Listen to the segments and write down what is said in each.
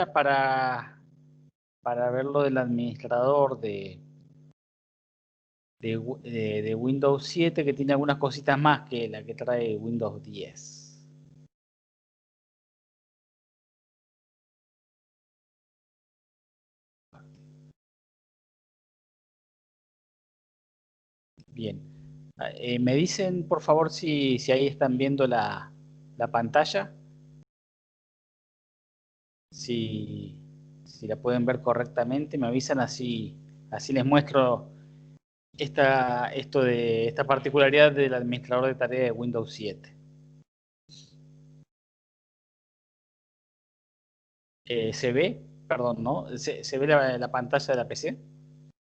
para ver lo del administrador de Windows 7, que tiene algunas cositas más que la que trae Windows 10. Bien. ¿Me dicen, por favor, si ahí están viendo la pantalla? Si la pueden ver correctamente, me avisan, así les muestro esta particularidad del administrador de tareas de Windows 7. ¿Se ve? Perdón, ¿no? ¿Se ve la pantalla de la PC?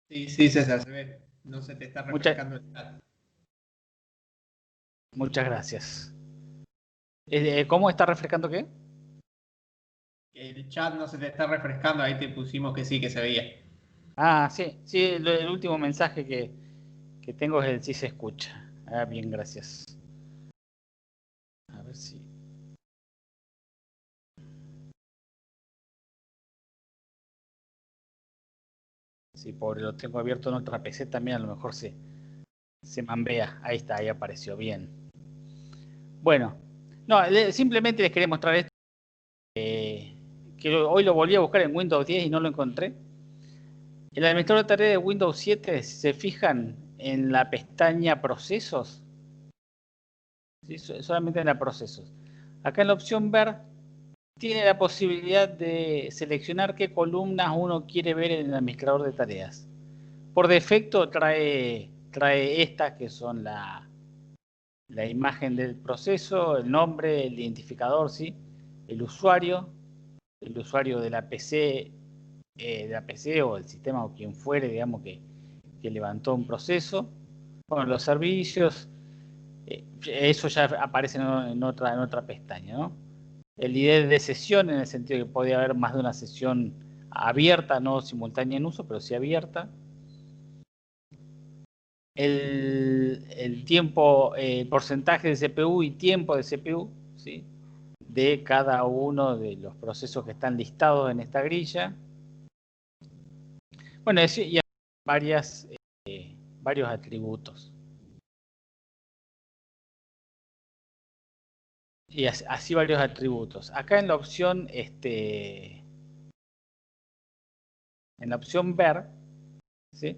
Sí, sí, César, se ve. No se te está Muchas, refrescando el chat. muchas gracias. ¿Cómo está refrescando qué? El chat no se te está refrescando, ahí te pusimos que sí, que se veía. Ah, sí, sí, el último mensaje que tengo es el sí se escucha. Ah, bien, gracias. A ver si... Sí, pobre, lo tengo abierto en otra PC también, a lo mejor se mambea. Ahí está, ahí apareció, bien. Bueno, no, simplemente les quería mostrar esto, que hoy lo volví a buscar en Windows 10 y no lo encontré. El administrador de tareas de Windows 7, si se fijan en la pestaña Procesos, ¿sí? Solamente en la Procesos. Acá en la opción Ver, tiene la posibilidad de seleccionar qué columnas uno quiere ver en el administrador de tareas. Por defecto trae estas que son la imagen del proceso, el nombre, el identificador, ¿sí? El usuario de la PC, o el sistema o quien fuere, digamos, que levantó un proceso. Bueno, los servicios, eso ya aparece en otra pestaña, ¿no? El ID de sesión, en el sentido de que podía haber más de una sesión abierta, no simultánea en uso, pero sí abierta. El tiempo, el porcentaje de CPU y tiempo de CPU, ¿sí? De cada uno de los procesos que están listados en esta grilla. Bueno, y varios atributos. Y así varios atributos. Acá en la opción, Ver, ¿sí?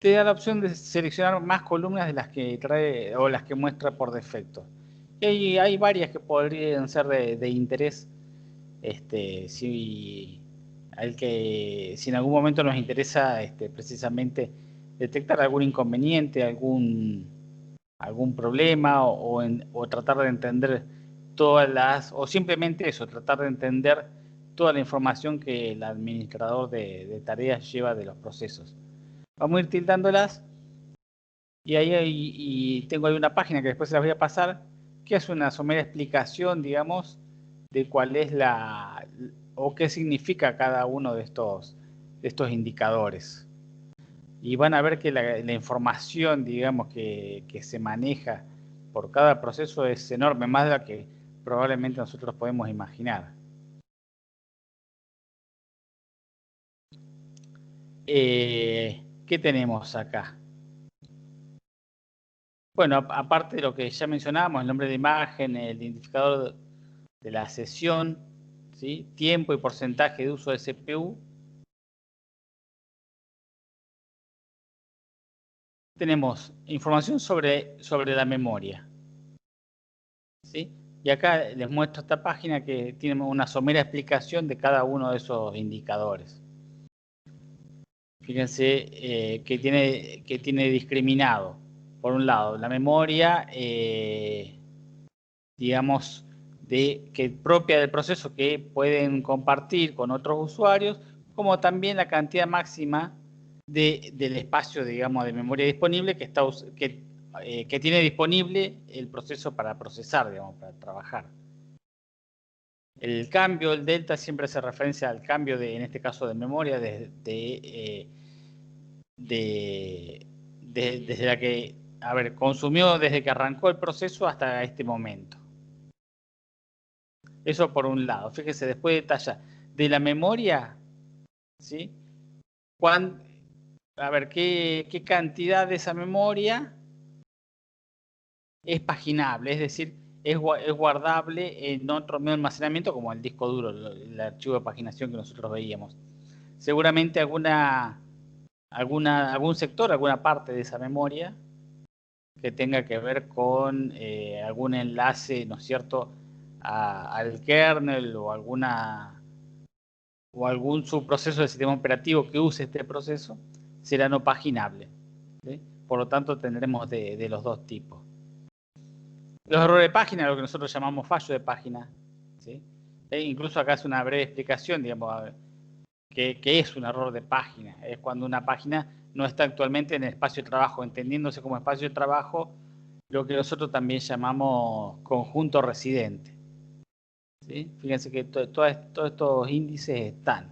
Te da la opción de seleccionar más columnas de las que trae o las que muestra por defecto. Y hay varias que podrían ser de interés, si en algún momento nos interesa, precisamente detectar algún inconveniente, algún problema, o tratar de entender o simplemente eso, tratar de entender toda la información que el administrador de tareas lleva de los procesos. Vamos a ir tildándolas, y tengo ahí una página que después se las voy a pasar, que es una somera explicación, digamos, de cuál es o qué significa cada uno de estos indicadores. Y van a ver que la información, digamos, que se maneja por cada proceso es enorme, más de la que probablemente nosotros podemos imaginar. ¿Qué tenemos acá? Bueno, aparte de lo que ya mencionábamos, el nombre de imagen, el identificador de la sesión, ¿sí? Tiempo y porcentaje de uso de CPU. Tenemos información sobre la memoria, ¿sí? Y acá les muestro esta página que tiene una somera explicación de cada uno de esos indicadores. Fíjense, que tiene discriminado, por un lado, la memoria, digamos, que propia del proceso, que pueden compartir con otros usuarios, como también la cantidad máxima del espacio, digamos, de memoria disponible que tiene disponible el proceso para procesar, digamos, para trabajar. El cambio, el delta, siempre hace referencia al cambio en este caso de memoria, desde la que, consumió desde que arrancó el proceso hasta este momento. Eso por un lado. Fíjese, después detalla de la memoria, ¿sí? A ver, ¿qué cantidad de esa memoria es paginable? Es decir, es guardable en otro medio de almacenamiento como el disco duro, el archivo de paginación que nosotros veíamos. Seguramente algún sector, alguna parte de esa memoria que tenga que ver con algún enlace, ¿no es cierto?, al kernel o algún subproceso del sistema operativo que use este proceso, será no paginable, ¿sí? Por lo tanto, tendremos de los dos tipos. Los errores de página, lo que nosotros llamamos fallo de página, ¿sí? Incluso acá es una breve explicación, digamos, que es un error de página. Es cuando una página no está actualmente en el espacio de trabajo, entendiéndose como espacio de trabajo lo que nosotros también llamamos conjunto residente, ¿sí? Fíjense que todos estos índices están.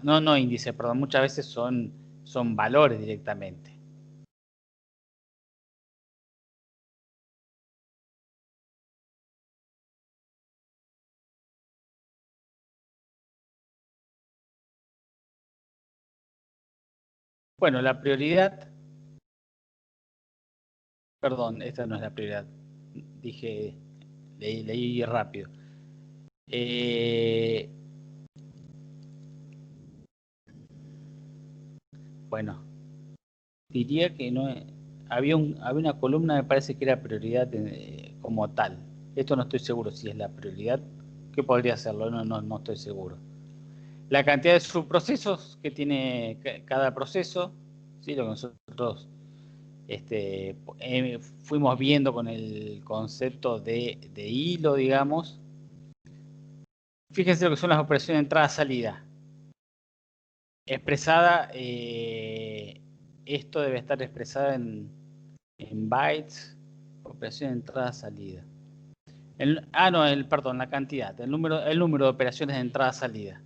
No índices, perdón, muchas veces son valores directamente. Bueno, la prioridad, perdón, esta no es la prioridad, dije, leí rápido. Bueno, diría que no había una columna, me parece que era prioridad como tal. Esto no estoy seguro si es la prioridad, que podría serlo, no estoy seguro. La cantidad de subprocesos que tiene cada proceso, ¿sí? Lo que nosotros fuimos viendo con el concepto de hilo, digamos. Fíjense lo que son las operaciones de entrada-salida. Expresada, esto debe estar expresada en bytes, operación de entrada-salida. Perdón, la cantidad, el número de operaciones de entrada-salida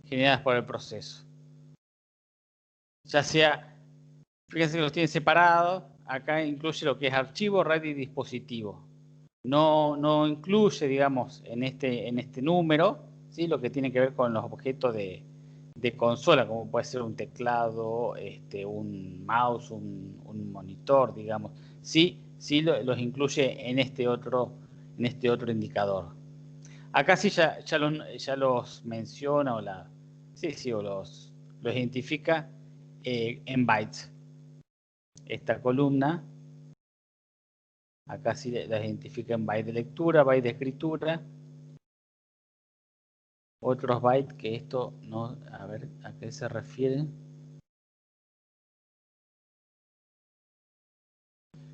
generadas por el proceso. Ya sea, fíjense que los tienen separados, acá incluye lo que es archivo, red y dispositivo. No incluye, digamos, en este número, ¿sí?, lo que tiene que ver con los objetos de consola, como puede ser un teclado, un mouse, un monitor, digamos. Sí los incluye en este otro indicador. Acá sí ya los menciona o los identifica en bytes. Esta columna, acá sí la identifica en byte de lectura, byte de escritura. Otros bytes que esto no, a ver a qué se refiere.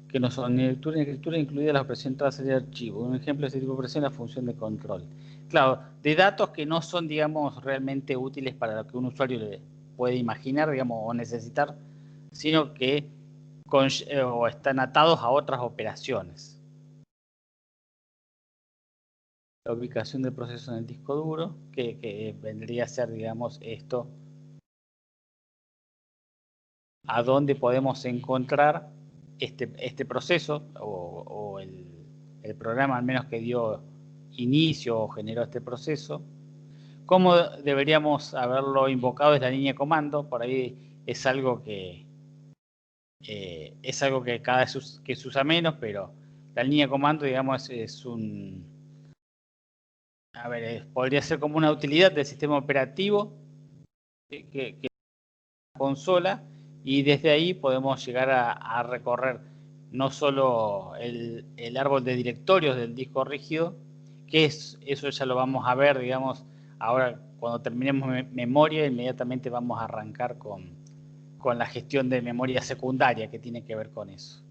Que no son ni lectura ni escritura, incluidas las operaciones entrada salida de archivo. Un ejemplo de este tipo de operación es la función de control. Claro, de datos que no son, digamos, realmente útiles para lo que un usuario le puede imaginar, digamos, o necesitar, sino que o están atados a otras operaciones. La ubicación del proceso en el disco duro, que vendría a ser, digamos, esto, a dónde podemos encontrar este proceso o el programa al menos que dio inicio o generó este proceso. ¿Cómo deberíamos haberlo invocado? Es la línea de comando. Por ahí es algo que cada vez que se usa menos, pero la línea de comando, digamos, podría ser como una utilidad del sistema operativo que consola, y desde ahí podemos llegar a recorrer no solo el árbol de directorios del disco rígido, que eso ya lo vamos a ver, digamos, ahora cuando terminemos memoria, inmediatamente vamos a arrancar con la gestión de memoria secundaria que tiene que ver con eso,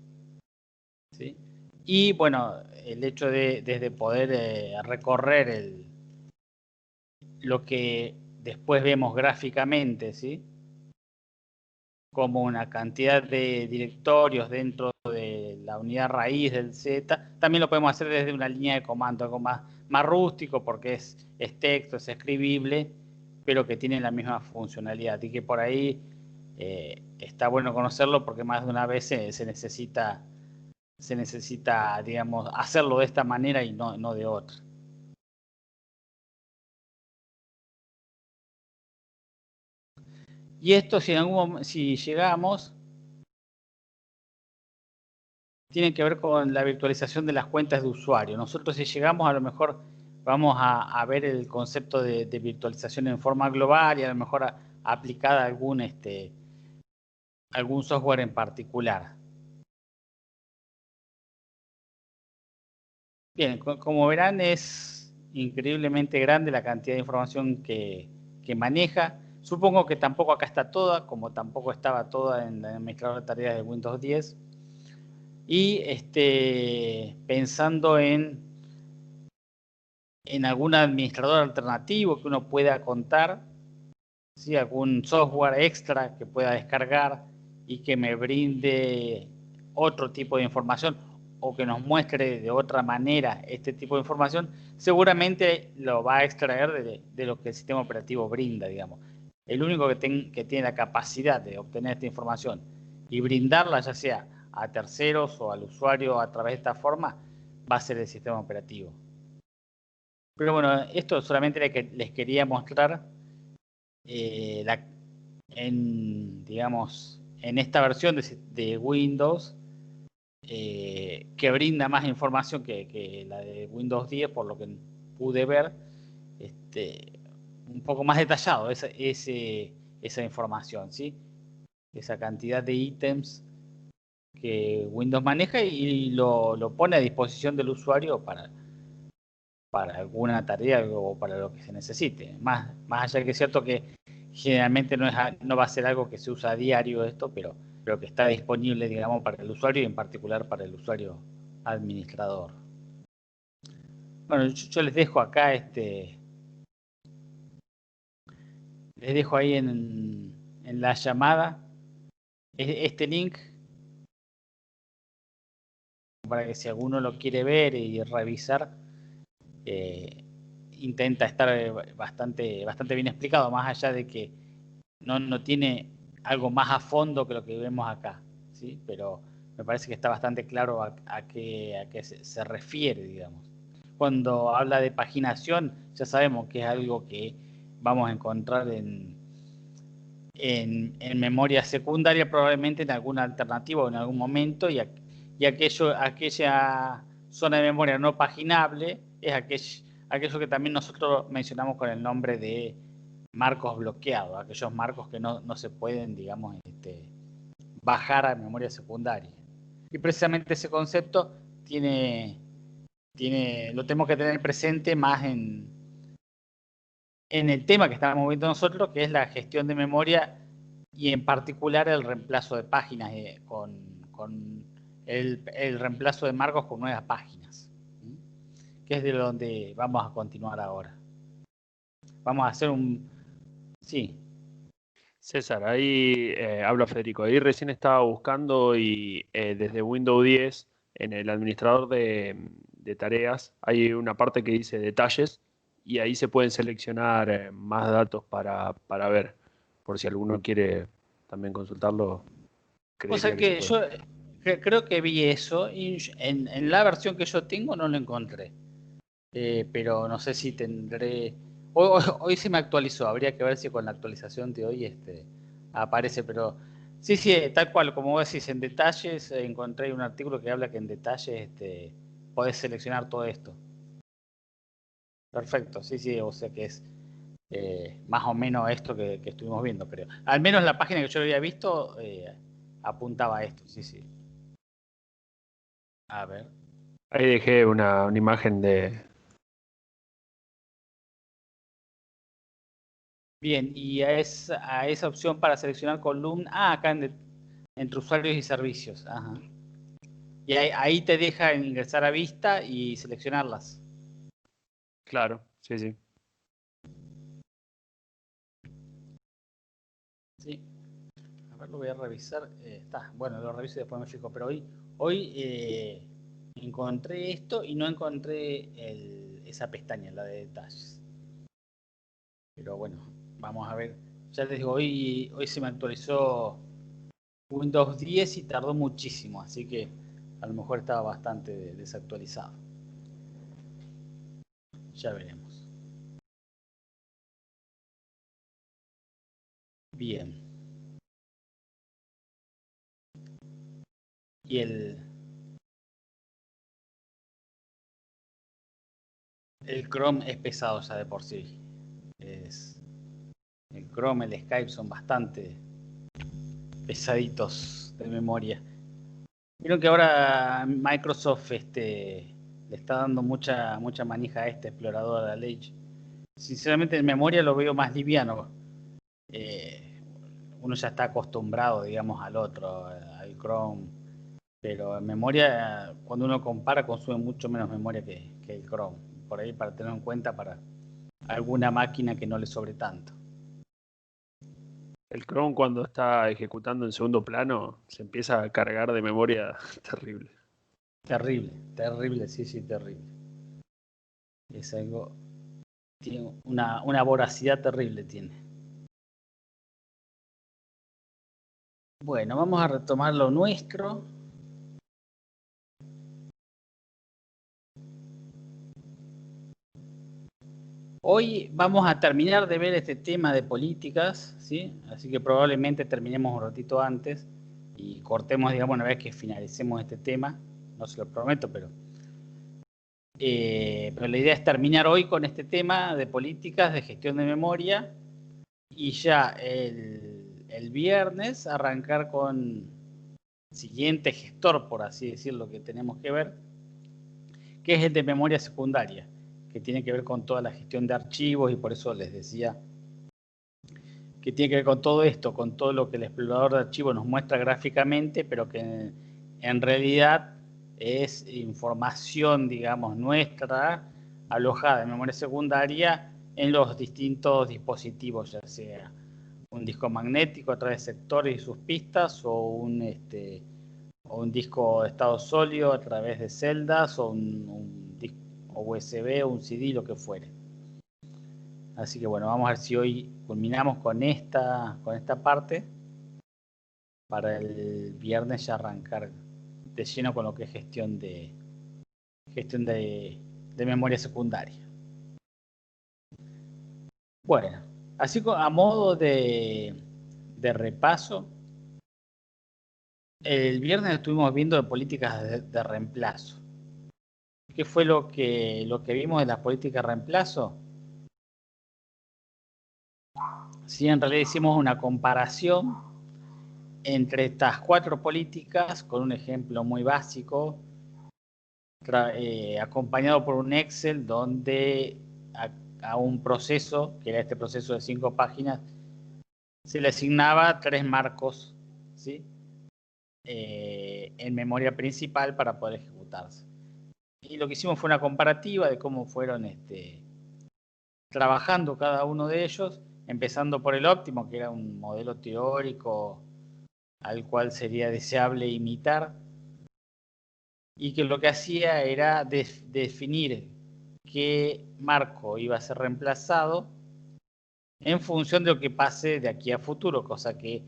¿sí? Y bueno, el hecho de desde poder recorrer lo que después vemos gráficamente, ¿sí?, como una cantidad de directorios dentro de la unidad raíz del Z, también lo podemos hacer desde una línea de comando, algo más rústico porque es texto, es escribible, pero que tiene la misma funcionalidad. Y que por ahí está bueno conocerlo porque más de una vez se necesita, digamos, hacerlo de esta manera y no de otra. Y esto, si llegamos, tiene que ver con la virtualización de las cuentas de usuario. Nosotros, si llegamos, a lo mejor vamos a ver el concepto de virtualización en forma global y a lo mejor aplicada a algún software en particular. Bien, como verán, es increíblemente grande la cantidad de información que maneja. Supongo que tampoco acá está toda, como tampoco estaba toda en el administrador de tareas de Windows 10. Y pensando en algún administrador alternativo que uno pueda contar, ¿sí? Algún software extra que pueda descargar y que me brinde otro tipo de información o que nos muestre de otra manera este tipo de información, seguramente lo va a extraer de lo que el sistema operativo brinda, digamos. El único que tiene la capacidad de obtener esta información y brindarla, ya sea a terceros o al usuario a través de esta forma, va a ser el sistema operativo. Pero bueno, esto solamente les quería mostrar digamos, en esta versión de Windows que brinda más información que la de Windows 10, por lo que pude ver, un poco más detallado esa información, ¿sí? Esa cantidad de ítems que Windows maneja y lo pone a disposición del usuario para alguna tarea o para lo que se necesite. Más allá que es cierto que generalmente no va a ser algo que se usa a diario esto, pero que está disponible, digamos, para el usuario y en particular para el usuario administrador. Bueno, yo les dejo acá les dejo ahí en la llamada este link para que si alguno lo quiere ver y revisar, intenta estar bastante bien explicado, más allá de que no tiene algo más a fondo que lo que vemos acá, ¿sí? Pero me parece que está bastante claro a qué se refiere, digamos. Cuando habla de paginación, ya sabemos que es algo que vamos a encontrar en memoria secundaria, probablemente en alguna alternativa o en algún momento, y aquella zona de memoria no paginable es aquello que también nosotros mencionamos con el nombre de marcos bloqueados, aquellos marcos que no se pueden, digamos, bajar a memoria secundaria. Y precisamente ese concepto lo tenemos que tener presente más en el tema que estamos viendo nosotros, que es la gestión de memoria y en particular el reemplazo de páginas con el reemplazo de marcos con nuevas páginas, que es de donde vamos a continuar ahora. Vamos a hacer Sí. César, ahí habla Federico. Ahí recién estaba buscando y desde Windows 10, en el administrador de tareas, hay una parte que dice detalles y ahí se pueden seleccionar más datos para ver. Por si alguno quiere también consultarlo, O sea creería que se que puede. yo creo que vi eso y en la versión que yo tengo no lo encontré. Pero no sé si tendré... Hoy se me actualizó, habría que ver si con la actualización de hoy aparece, pero sí, tal cual, como vos decís, en detalles encontré un artículo que habla que en detalles podés seleccionar todo esto. Perfecto, sí, o sea que es más o menos esto que estuvimos viendo, creo. Al menos la página que yo había visto apuntaba a esto, sí. A ver. Ahí dejé una imagen de... Bien, y a esa opción para seleccionar columna, acá entre usuarios y servicios, ajá. Y ahí te deja ingresar a vista y seleccionarlas. Claro, sí. Sí. A ver, lo voy a revisar. Bueno, lo reviso y después me fijo, pero hoy encontré esto y no encontré esa pestaña, la de detalles. Pero bueno, vamos a ver. Ya les digo, hoy se me actualizó Windows 10 y tardó muchísimo, así que a lo mejor estaba bastante desactualizado. Ya veremos. Bien. Y el Chrome es pesado ya de por sí. El Chrome, el Skype son bastante pesaditos de memoria. Vieron que ahora Microsoft le está dando mucha manija a este explorador, a la Edge. Sinceramente en memoria lo veo más liviano. Uno ya está acostumbrado, digamos, al otro, al Chrome. Pero en memoria, cuando uno compara, consume mucho menos memoria que el Chrome. Por ahí para tener en cuenta para alguna máquina que no le sobre tanto. El Chrome cuando está ejecutando en segundo plano se empieza a cargar de memoria terrible. Terrible, terrible, sí, terrible. Es algo, tiene una voracidad terrible tiene. Bueno, vamos a retomar lo nuestro. Hoy vamos a terminar de ver este tema de políticas, ¿sí? Así que probablemente terminemos un ratito antes y cortemos, digamos, una vez que finalicemos este tema. No se lo prometo, pero la idea es terminar hoy con este tema de políticas de gestión de memoria y ya el viernes arrancar con el siguiente gestor, por así decirlo, que tenemos que ver, que es el de memoria secundaria, que tiene que ver con toda la gestión de archivos y por eso les decía que tiene que ver con todo esto, con todo lo que el explorador de archivos nos muestra gráficamente, pero que en realidad es información, digamos, nuestra, alojada en memoria secundaria en los distintos dispositivos, ya sea un disco magnético a través de sectores y sus pistas, o un disco de estado sólido a través de celdas, o un disco USB, o un CD, lo que fuere. Así que bueno, vamos a ver si hoy culminamos con esta parte para el viernes ya arrancar de lleno con lo que es gestión de memoria secundaria. Bueno, así a modo de repaso, el viernes estuvimos viendo de políticas de reemplazo. ¿Qué fue lo que vimos de las políticas de reemplazo? Sí, en realidad hicimos una comparación entre estas 4 políticas con un ejemplo muy básico, acompañado por un Excel donde a un proceso, que era este proceso de 5 páginas, se le asignaba 3 marcos, ¿sí? En memoria principal para poder ejecutarse. Y lo que hicimos fue una comparativa de cómo fueron trabajando cada uno de ellos, empezando por el óptimo, que era un modelo teórico al cual sería deseable imitar, y que lo que hacía era definir qué marco iba a ser reemplazado en función de lo que pase de aquí a futuro, cosa que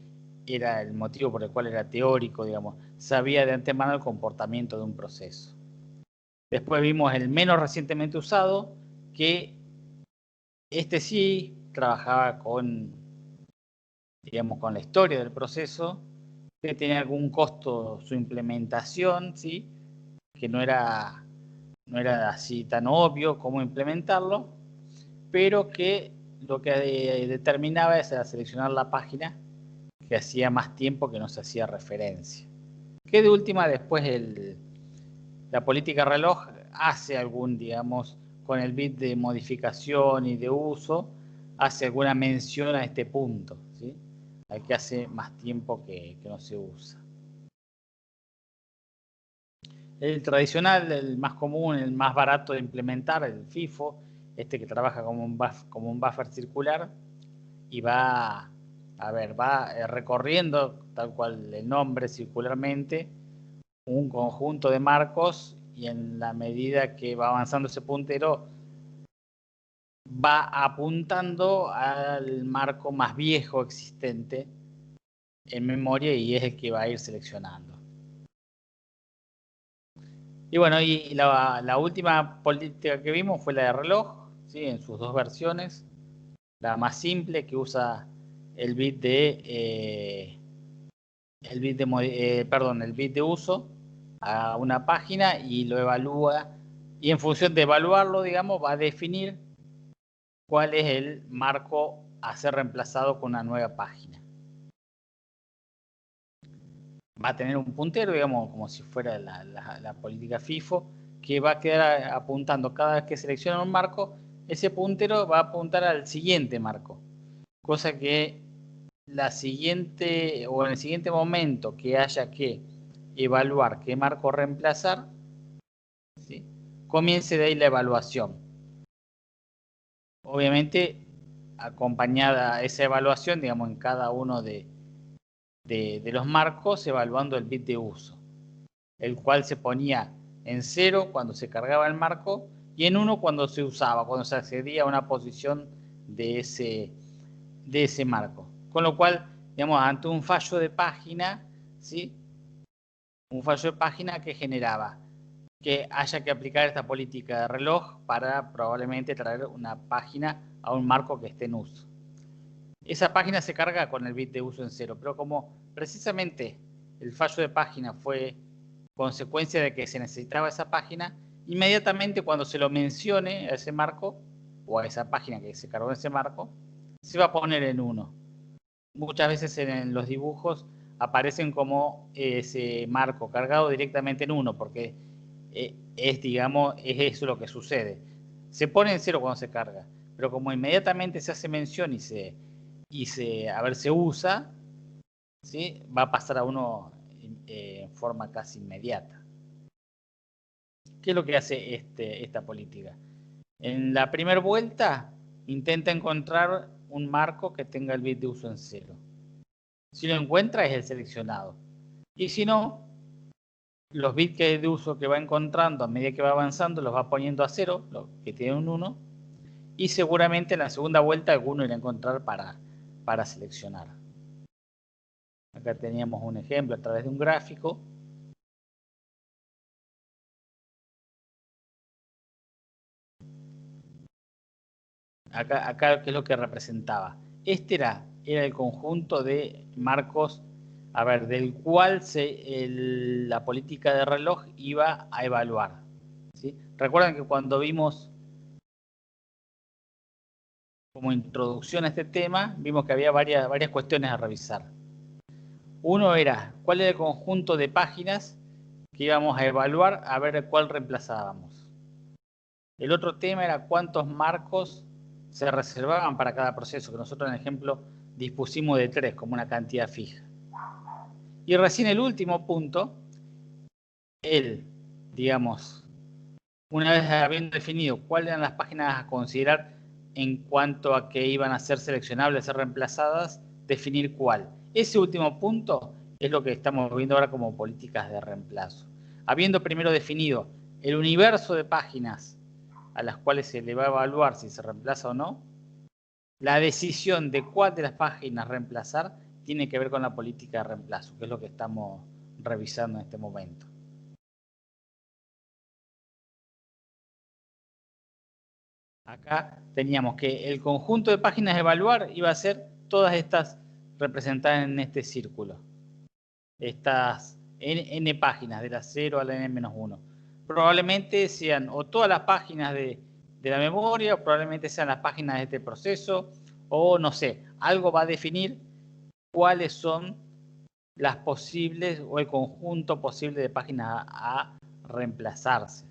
era el motivo por el cual era teórico, digamos, sabía de antemano el comportamiento de un proceso. Después vimos el menos recientemente usado, que sí trabajaba con, digamos, con la historia del proceso, que tenía algún costo su implementación, ¿sí? Que no era así tan obvio cómo implementarlo, pero que lo que determinaba es seleccionar la página que hacía más tiempo que no se hacía referencia. Que de última después la política reloj hace algún, digamos, con el bit de modificación y de uso, hace alguna mención a este punto, ¿sí? Al que hace más tiempo que no se usa. El tradicional, el más común, el más barato de implementar, el FIFO, que trabaja como un buffer circular y va recorriendo, tal cual el nombre, circularmente, un conjunto de marcos, y en la medida que va avanzando ese puntero, va apuntando al marco más viejo existente en memoria y es el que va a ir seleccionando. Y bueno, y la última política que vimos fue la de reloj, ¿sí? En sus 2 versiones. La más simple, que usa el bit de el bit de uso a una página y lo evalúa, y en función de evaluarlo, digamos, va a definir cuál es el marco a ser reemplazado con una nueva página. Va a tener un puntero, digamos, como si fuera la política FIFO, que va a quedar apuntando cada vez que selecciona un marco, ese puntero va a apuntar al siguiente marco. Cosa que en el siguiente momento que haya que evaluar qué marco reemplazar, ¿sí?, comience de ahí la evaluación. Obviamente, acompañada a esa evaluación, digamos, en cada uno de los marcos, evaluando el bit de uso, el cual se ponía en 0 cuando se cargaba el marco y en 1 cuando se usaba, cuando se accedía a una posición de ese marco. Con lo cual, digamos, ante un fallo de página, ¿sí?, un fallo de página que generaba que haya que aplicar esta política de reloj para probablemente traer una página a un marco que esté en uso. Esa página se carga con el bit de uso en 0, pero como precisamente el fallo de página fue consecuencia de que se necesitaba esa página, inmediatamente cuando se lo mencione a ese marco o a esa página que se cargó en ese marco, se va a poner en 1. Muchas veces en los dibujos aparecen como ese marco cargado directamente en 1, porque digamos, es eso lo que sucede. Se pone en 0 cuando se carga, pero como inmediatamente se hace mención y se usa, ¿sí?, va a pasar a 1 en forma casi inmediata. ¿Qué es lo que hace esta política? En la primera vuelta intenta encontrar un marco que tenga el bit de uso en 0. Si lo encuentra, es el seleccionado. Y si no, los bits de uso que va encontrando a medida que va avanzando los va poniendo a 0, los que tienen un 1, y seguramente en la segunda vuelta alguno irá a encontrar para seleccionar. Acá teníamos un ejemplo a través de un gráfico. Acá, ¿qué es lo que representaba? Este era el conjunto de marcos, a ver, del cual la política de reloj iba a evaluar, ¿sí? Recuerdan que cuando vimos como introducción a este tema, vimos que había varias cuestiones a revisar. Uno era, ¿cuál era el conjunto de páginas que íbamos a evaluar a ver cuál reemplazábamos? El otro tema era cuántos marcos se reservaban para cada proceso, que nosotros en el ejemplo dispusimos de 3 como una cantidad fija. Y recién el último punto, digamos, una vez habiendo definido cuáles eran las páginas a considerar en cuanto a que iban a ser seleccionables, a ser reemplazadas, definir cuál. Ese último punto es lo que estamos viendo ahora como políticas de reemplazo. Habiendo primero definido el universo de páginas a las cuales se le va a evaluar si se reemplaza o no, la decisión de cuál de las páginas reemplazar tiene que ver con la política de reemplazo, que es lo que estamos revisando en este momento. Acá teníamos que el conjunto de páginas a evaluar iba a ser todas estas representadas en este círculo. Estas n páginas, de la 0 a la n-1. Probablemente sean o todas las páginas de la memoria, o probablemente sean las páginas de este proceso, o no sé, algo va a definir cuáles son las posibles o el conjunto posible de páginas a reemplazarse.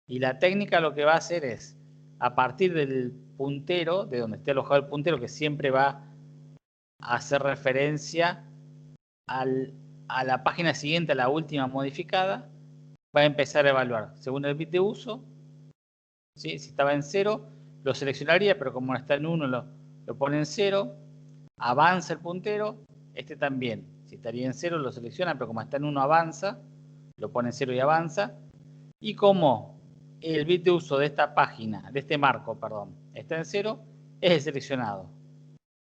Y la técnica lo que va a hacer es, a partir del puntero, de donde esté alojado el puntero, que siempre va a hacer referencia a la página siguiente, a la última modificada, va a empezar a evaluar según el bit de uso, ¿sí? Si estaba en 0, lo seleccionaría, pero como está en 1, lo pone en 0, avanza el puntero, este también, si estaría en 0 lo selecciona, pero como está en 1 avanza, lo pone en 0 y avanza, y como el bit de uso de esta página, de este marco, perdón, está en 0, es el seleccionado.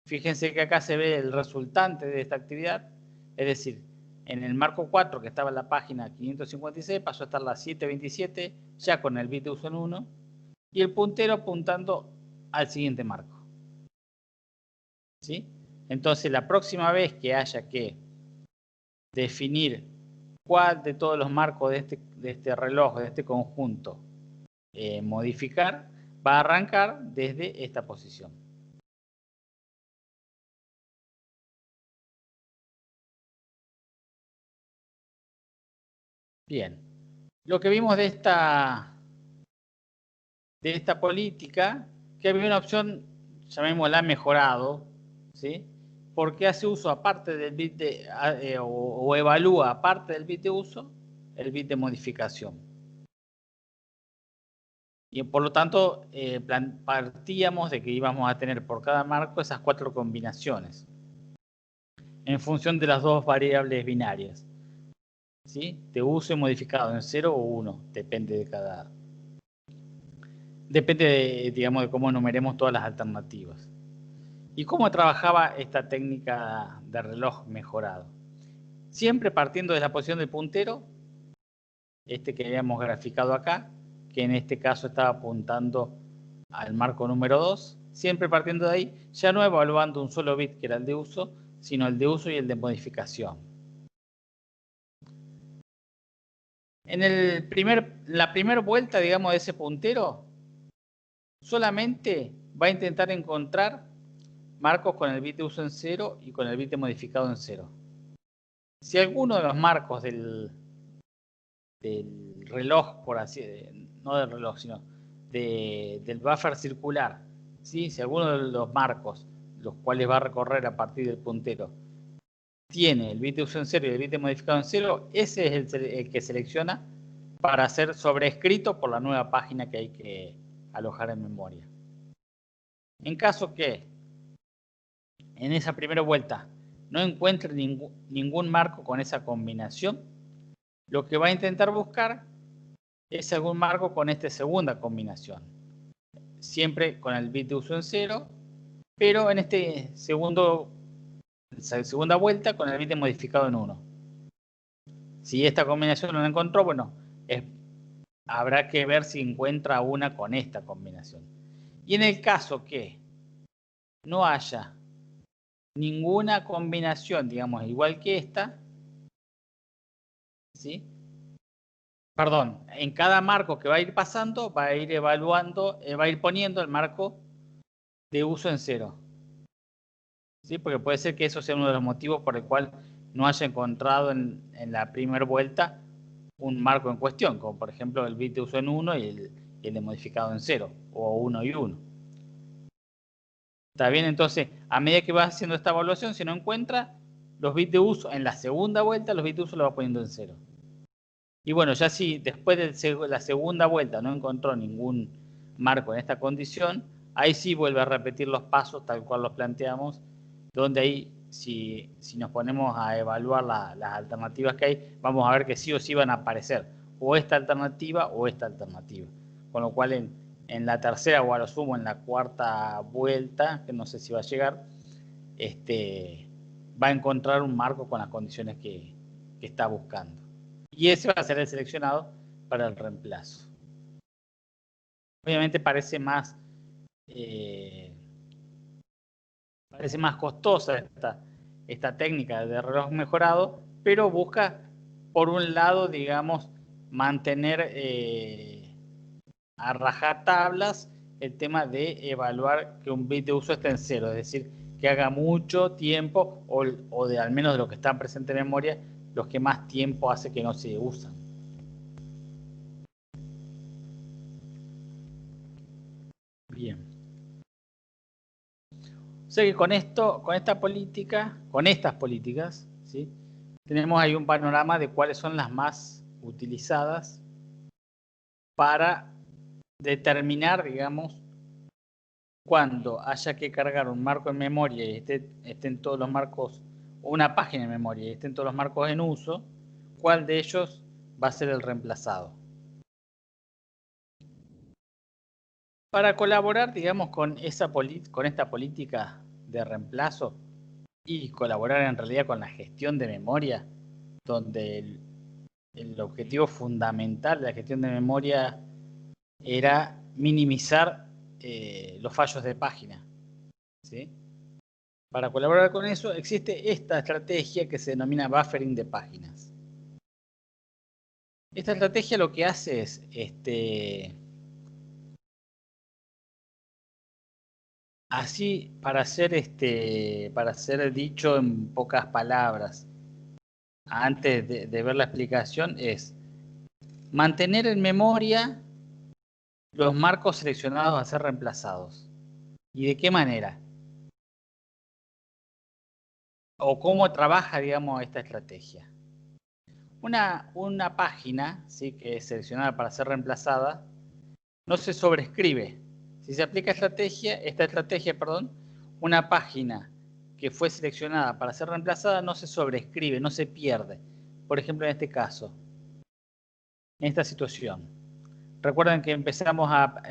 Fíjense que acá se ve el resultante de esta actividad, es decir, en el marco 4 que estaba en la página 556 pasó a estar la 727 ya con el bit de uso en 1 y el puntero apuntando al siguiente marco. ¿Sí? Entonces la próxima vez que haya que definir cuál de todos los marcos de este reloj, de este conjunto, modificar, va a arrancar desde esta posición. Bien, lo que vimos de esta política, que había una opción, llamémosla mejorado, ¿sí? Porque hace uso aparte del bit o evalúa aparte del bit de uso, el bit de modificación. Y por lo tanto, partíamos de que íbamos a tener por cada marco esas 4 combinaciones, en función de las 2 variables binarias, ¿sí? De uso y modificado en 0 o 1, depende de cada... Depende, digamos, de cómo enumeremos todas las alternativas. ¿Y cómo trabajaba esta técnica de reloj mejorado? Siempre partiendo de la posición del puntero, este que habíamos graficado acá, que en este caso estaba apuntando al marco número 2, siempre partiendo de ahí, ya no evaluando un solo bit que era el de uso, sino el de uso y el de modificación. En la primera vuelta, digamos, de ese puntero, solamente va a intentar encontrar marcos con el bit de uso en 0 y con el bit de modificado en 0. Si alguno de los marcos del reloj, por así, no del reloj, sino del buffer circular, ¿sí? Si alguno de los marcos, los cuales va a recorrer a partir del puntero, tiene el bit de uso en 0 y el bit de modificado en 0, ese es el que selecciona para ser sobrescrito por la nueva página que hay que alojar en memoria. En caso que en esa primera vuelta no encuentre ningún marco con esa combinación, lo que va a intentar buscar es algún marco con esta segunda combinación, siempre con el bit de uso en 0, pero en segunda vuelta con el bit de modificado en 1. Si esta combinación no la encontró, bueno, habrá que ver si encuentra una con esta combinación. Y en el caso que no haya ninguna combinación, digamos, igual que esta, ¿sí? Perdón, en cada marco que va a ir pasando, va a ir evaluando, va a ir poniendo el marco de uso en 0. ¿Sí? Porque puede ser que eso sea uno de los motivos por el cual no haya encontrado en la primera vuelta un marco en cuestión, como por ejemplo el bit de uso en 1 y el de modificado en 0, o 1 y 1. Está bien, entonces, a medida que va haciendo esta evaluación, si no encuentra los bits de uso en la segunda vuelta, los bits de uso los va poniendo en 0. Y bueno, ya si después de la segunda vuelta no encontró ningún marco en esta condición, ahí sí vuelve a repetir los pasos tal cual los planteamos, donde ahí si nos ponemos a evaluar las alternativas que hay, vamos a ver que sí o sí van a aparecer o esta alternativa o esta alternativa. Con lo cual en la tercera o a lo sumo en la cuarta vuelta, que no sé si va a llegar, va a encontrar un marco con las condiciones que está buscando. Y ese va a ser el seleccionado para el reemplazo. Obviamente parece más costosa esta técnica de reloj mejorado, pero busca, por un lado, digamos, mantener a rajatablas el tema de evaluar que un bit de uso esté en 0, es decir, que haga mucho tiempo o de al menos de los que están presentes en memoria, los que más tiempo hace que no se usan. Bien. O sea que con estas políticas, ¿sí? Tenemos ahí un panorama de cuáles son las más utilizadas para determinar, digamos, cuando haya que cargar un marco en memoria y estén todos los marcos, o una página en memoria y estén todos los marcos en uso, cuál de ellos va a ser el reemplazado. Para colaborar, digamos, con esta política de reemplazo y colaborar en realidad con la gestión de memoria, donde el objetivo fundamental de la gestión de memoria era minimizar los fallos de página, ¿sí? Para colaborar con eso existe esta estrategia que se denomina buffering de páginas. Esta estrategia lo que hace es así, para ser dicho en pocas palabras, antes de ver la explicación, es mantener en memoria los marcos seleccionados a ser reemplazados. ¿Y de qué manera? ¿O cómo trabaja, digamos, esta estrategia? Una página, ¿sí?, que es seleccionada para ser reemplazada, no se sobrescribe. Si se aplica esta estrategia, una página que fue seleccionada para ser reemplazada no se sobrescribe, no se pierde. Por ejemplo, en este caso, en esta situación. Recuerden que empezamos a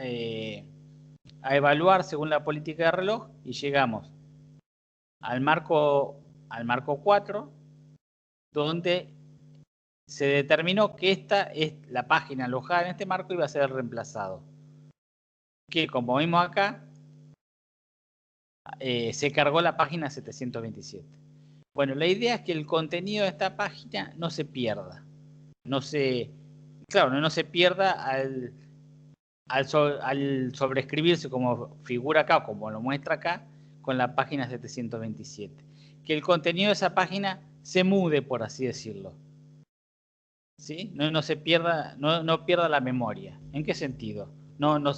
evaluar según la política de reloj y llegamos al marco 4, donde se determinó que esta es la página alojada en este marco y va a ser reemplazado. Que como vimos acá, se cargó la página 727. Bueno, la idea es que el contenido de esta página no se pierda. No se pierda al sobreescribirse como figura acá, o como lo muestra acá, con la página 727. Que el contenido de esa página se mude, por así decirlo. ¿Sí? No se pierda, no pierda la memoria. ¿En qué sentido? No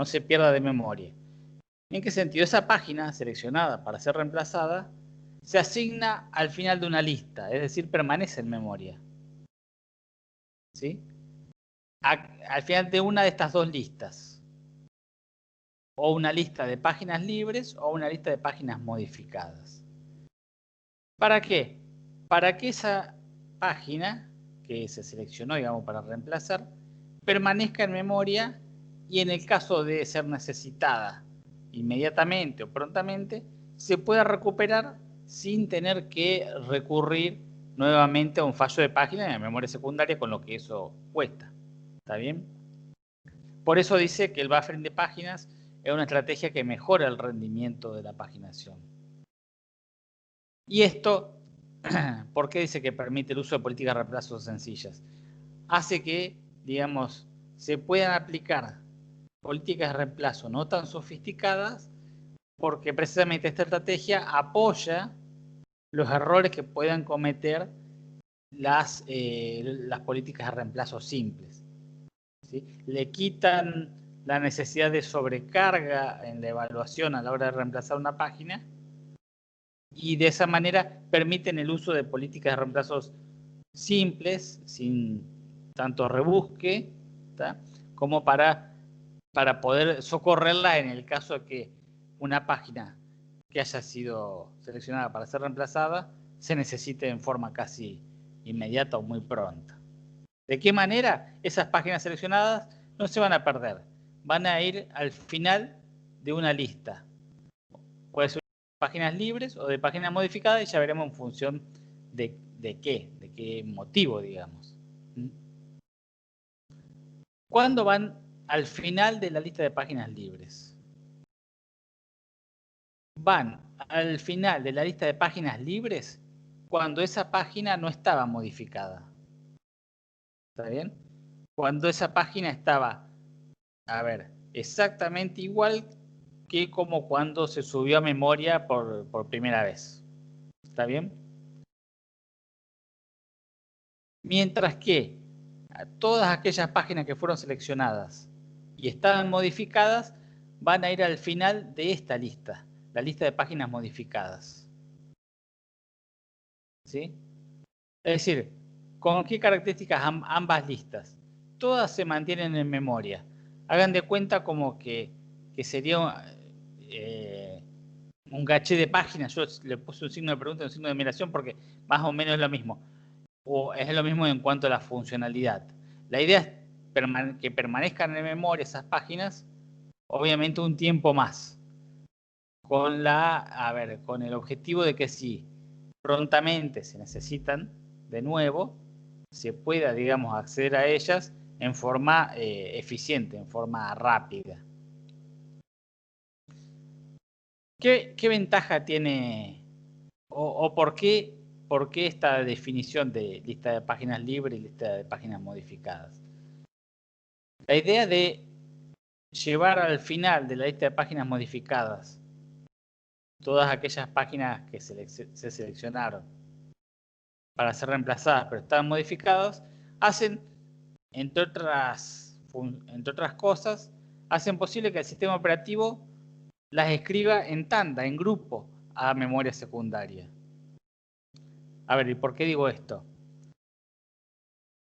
se pierda de memoria. ¿En qué sentido? Esa página seleccionada para ser reemplazada se asigna al final de una lista, es decir, permanece en memoria. ¿Sí? Al final de una de estas dos listas. O una lista de páginas libres o una lista de páginas modificadas. ¿Para qué? Para que esa página que se seleccionó, digamos, para reemplazar, permanezca en memoria y en el caso de ser necesitada inmediatamente o prontamente, se pueda recuperar sin tener que recurrir nuevamente a un fallo de página en la memoria secundaria, con lo que eso cuesta. ¿Está bien? Por eso dice que el buffering de páginas es una estrategia que mejora el rendimiento de la paginación. Y esto, ¿por qué dice que permite el uso de políticas de reemplazo sencillas? Hace que, digamos, se puedan aplicar políticas de reemplazo no tan sofisticadas, porque precisamente esta estrategia apoya los errores que puedan cometer las políticas de reemplazo simples. ¿Sí? Le quitan la necesidad de sobrecarga en la evaluación a la hora de reemplazar una página y de esa manera permiten el uso de políticas de reemplazos simples, sin tanto rebusque, ¿tá?, como para poder socorrerla en el caso de que una página que haya sido seleccionada para ser reemplazada se necesite en forma casi inmediata o muy pronta. ¿De qué manera? Esas páginas seleccionadas no se van a perder, van a ir al final de una lista. Puede ser de páginas libres o de páginas modificadas y ya veremos en función de qué motivo, digamos. ¿Cuándo van al final de la lista de páginas libres? Van al final de la lista de páginas libres cuando esa página no estaba modificada. ¿Está bien? Cuando esa página estaba, exactamente igual que como cuando se subió a memoria por primera vez. ¿Está bien? Mientras que todas aquellas páginas que fueron seleccionadas y estaban modificadas van a ir al final de esta lista, la lista de páginas modificadas. ¿Sí? Es decir, ¿con qué características ambas listas? Todas se mantienen en memoria. Hagan de cuenta como que sería un caché de páginas. Yo le puse un signo de pregunta y un signo de admiración porque más o menos es lo mismo. O es lo mismo en cuanto a la funcionalidad. La idea es que permanezcan en memoria esas páginas, obviamente un tiempo más, con el objetivo de que si prontamente se necesitan de nuevo, se pueda, digamos, acceder a ellas en forma eficiente, en forma rápida. ¿Qué ventaja tiene o por qué esta definición de lista de páginas libres y lista de páginas modificadas? La idea de llevar al final de la lista de páginas modificadas todas aquellas páginas que se seleccionaron para ser reemplazadas pero están modificadas, hacen, entre otras cosas, hacen posible que el sistema operativo las escriba en tanda, en grupo, a memoria secundaria. A ver, ¿y por qué digo esto?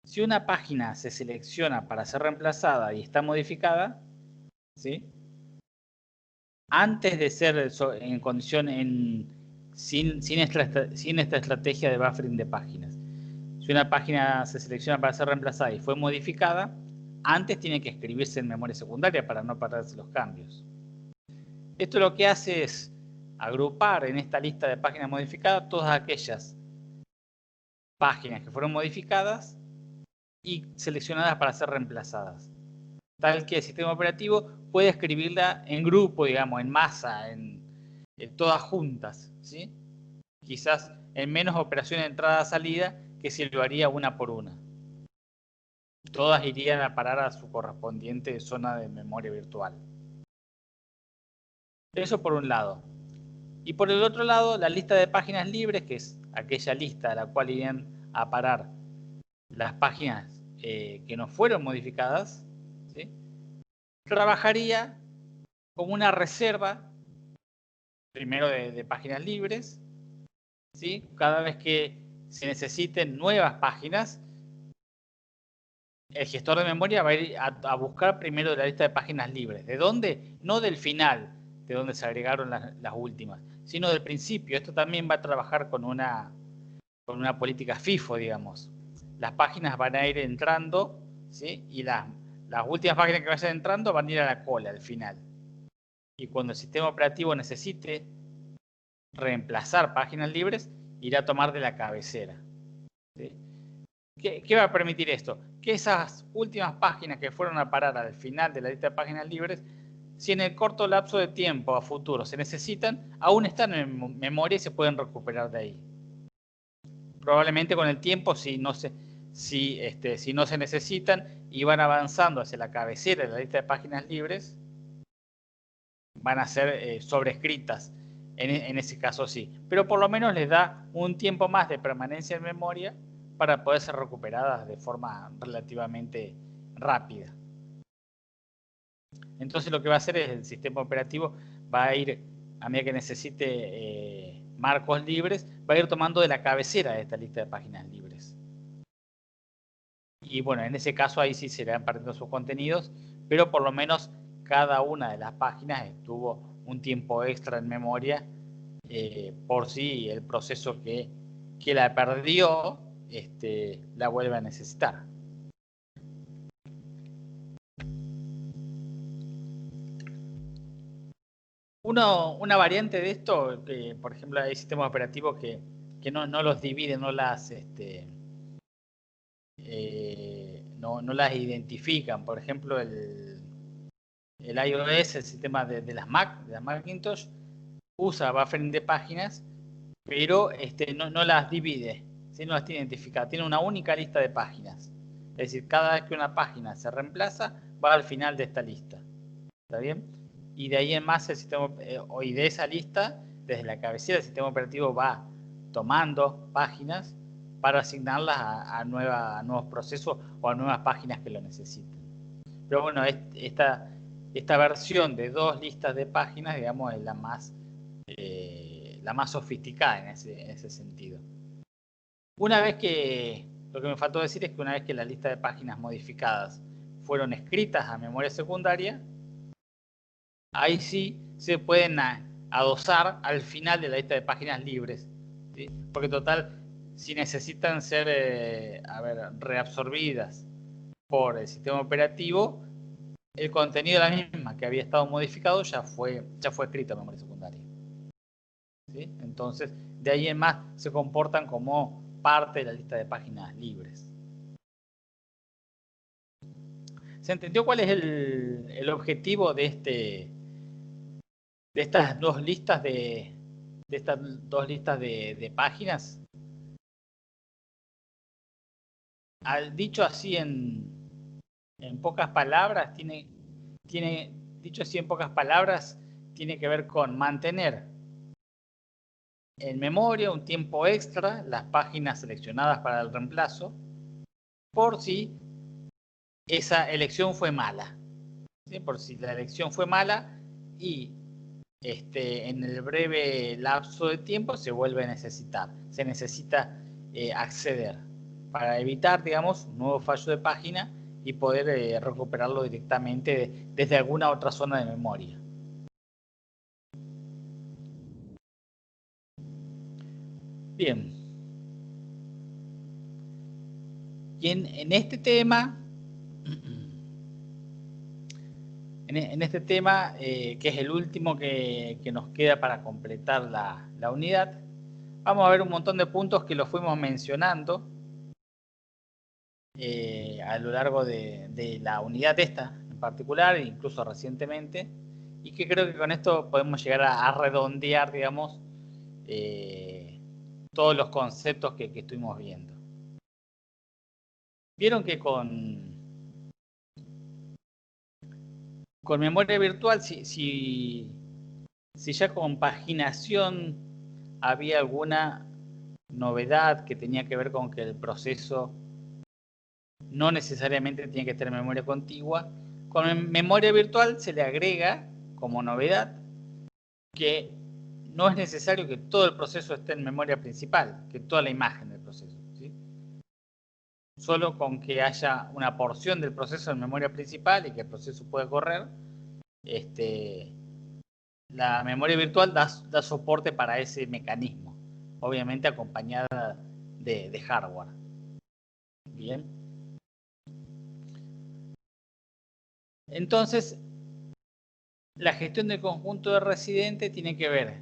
Si una página se selecciona para ser reemplazada y está modificada, ¿sí? Antes de ser en condición sin esta estrategia de buffering de páginas. Si una página se selecciona para ser reemplazada y fue modificada, antes tiene que escribirse en memoria secundaria para no perderse los cambios. Esto lo que hace es agrupar en esta lista de páginas modificadas todas aquellas páginas que fueron modificadas y seleccionadas para ser reemplazadas. Tal que el sistema operativo puede escribirla en grupo, digamos, en masa, en todas juntas, ¿sí? Quizás en menos operaciones de entrada-salida que si lo haría una por una. Todas irían a parar a su correspondiente zona de memoria virtual. Eso por un lado. Y por el otro lado, la lista de páginas libres, que es aquella lista a la cual irían a parar las páginas que no fueron modificadas, ¿sí? Trabajaría como una reserva, primero de páginas libres, ¿sí? Cada vez que se necesiten nuevas páginas, el gestor de memoria va a ir a buscar primero de la lista de páginas libres. ¿De dónde? No del final, de donde se agregaron las últimas, sino del principio. Esto también va a trabajar con una política FIFO, digamos. Las páginas van a ir entrando, ¿sí? Y las últimas páginas que vayan entrando van a ir a la cola, al final. Y cuando el sistema operativo necesite reemplazar páginas libres, irá a tomar de la cabecera, ¿sí? ¿Qué va a permitir esto? Que esas últimas páginas que fueron a parar al final de la lista de páginas libres, si en el corto lapso de tiempo a futuro se necesitan, aún están en memoria y se pueden recuperar de ahí. Probablemente con el tiempo, si no se necesitan y van avanzando hacia la cabecera de la lista de páginas libres, van a ser sobrescritas en ese caso sí. Pero por lo menos les da un tiempo más de permanencia en memoria para poder ser recuperadas de forma relativamente rápida. Entonces lo que va a hacer es el sistema operativo va a ir, a medida que necesite marcos libres, va a ir tomando de la cabecera de esta lista de páginas libres. Y bueno, en ese caso ahí sí se irán perdiendo sus contenidos, pero por lo menos cada una de las páginas estuvo un tiempo extra en memoria por si el proceso que la perdió la vuelve a necesitar. Una variante de esto, por ejemplo, hay sistemas operativos que no los dividen, no las no las identifican. Por ejemplo, el iOS, el sistema de las Macintosh, usa buffering de páginas, pero no las divide, ¿sí? No las tiene identificadas, tiene una única lista de páginas. Es decir, cada vez que una página se reemplaza, va al final de esta lista. ¿Está bien? Y de ahí en más el sistema, y de esa lista, desde la cabecera, el sistema operativo va tomando páginas para asignarlas a nuevos procesos o a nuevas páginas que lo necesiten. Pero bueno, esta versión de 2 listas de páginas, digamos, es la más sofisticada en ese sentido. Una vez que, lo que me faltó decir es que una vez que las listas de páginas modificadas fueron escritas a memoria secundaria, ahí sí se pueden adosar al final de la lista de páginas libres, ¿sí? Porque total, si necesitan ser reabsorbidas por el sistema operativo, el contenido de la misma que había estado modificado ya fue escrito en memoria secundaria, ¿sí? Entonces, de ahí en más se comportan como parte de la lista de páginas libres. ¿Se entendió cuál es el objetivo de estas dos listas de páginas, dicho así en pocas palabras, dicho así en pocas palabras, tiene que ver con mantener en memoria un tiempo extra las páginas seleccionadas para el reemplazo, por si esa elección fue mala, ¿sí? Por si la elección fue mala y en el breve lapso de tiempo se vuelve a necesitar, se necesita acceder para evitar, digamos, un nuevo fallo de página y poder recuperarlo directamente desde alguna otra zona de memoria. Bien. Y en este tema, que es el último que nos queda para completar la unidad, vamos a ver un montón de puntos que los fuimos mencionando a lo largo de la unidad esta en particular, incluso recientemente, y que creo que con esto podemos llegar a redondear, digamos, todos los conceptos que estuvimos viendo. Vieron que con memoria virtual, si ya con paginación había alguna novedad que tenía que ver con que el proceso no necesariamente tiene que tener memoria contigua, con memoria virtual se le agrega como novedad que no es necesario que todo el proceso esté en memoria principal, que toda la imagen del proceso, ¿sí? Solo con que haya una porción del proceso en memoria principal y que el proceso pueda correr, la memoria virtual da soporte para ese mecanismo, obviamente acompañada de hardware. Bien. Entonces, la gestión del conjunto de residente tiene que ver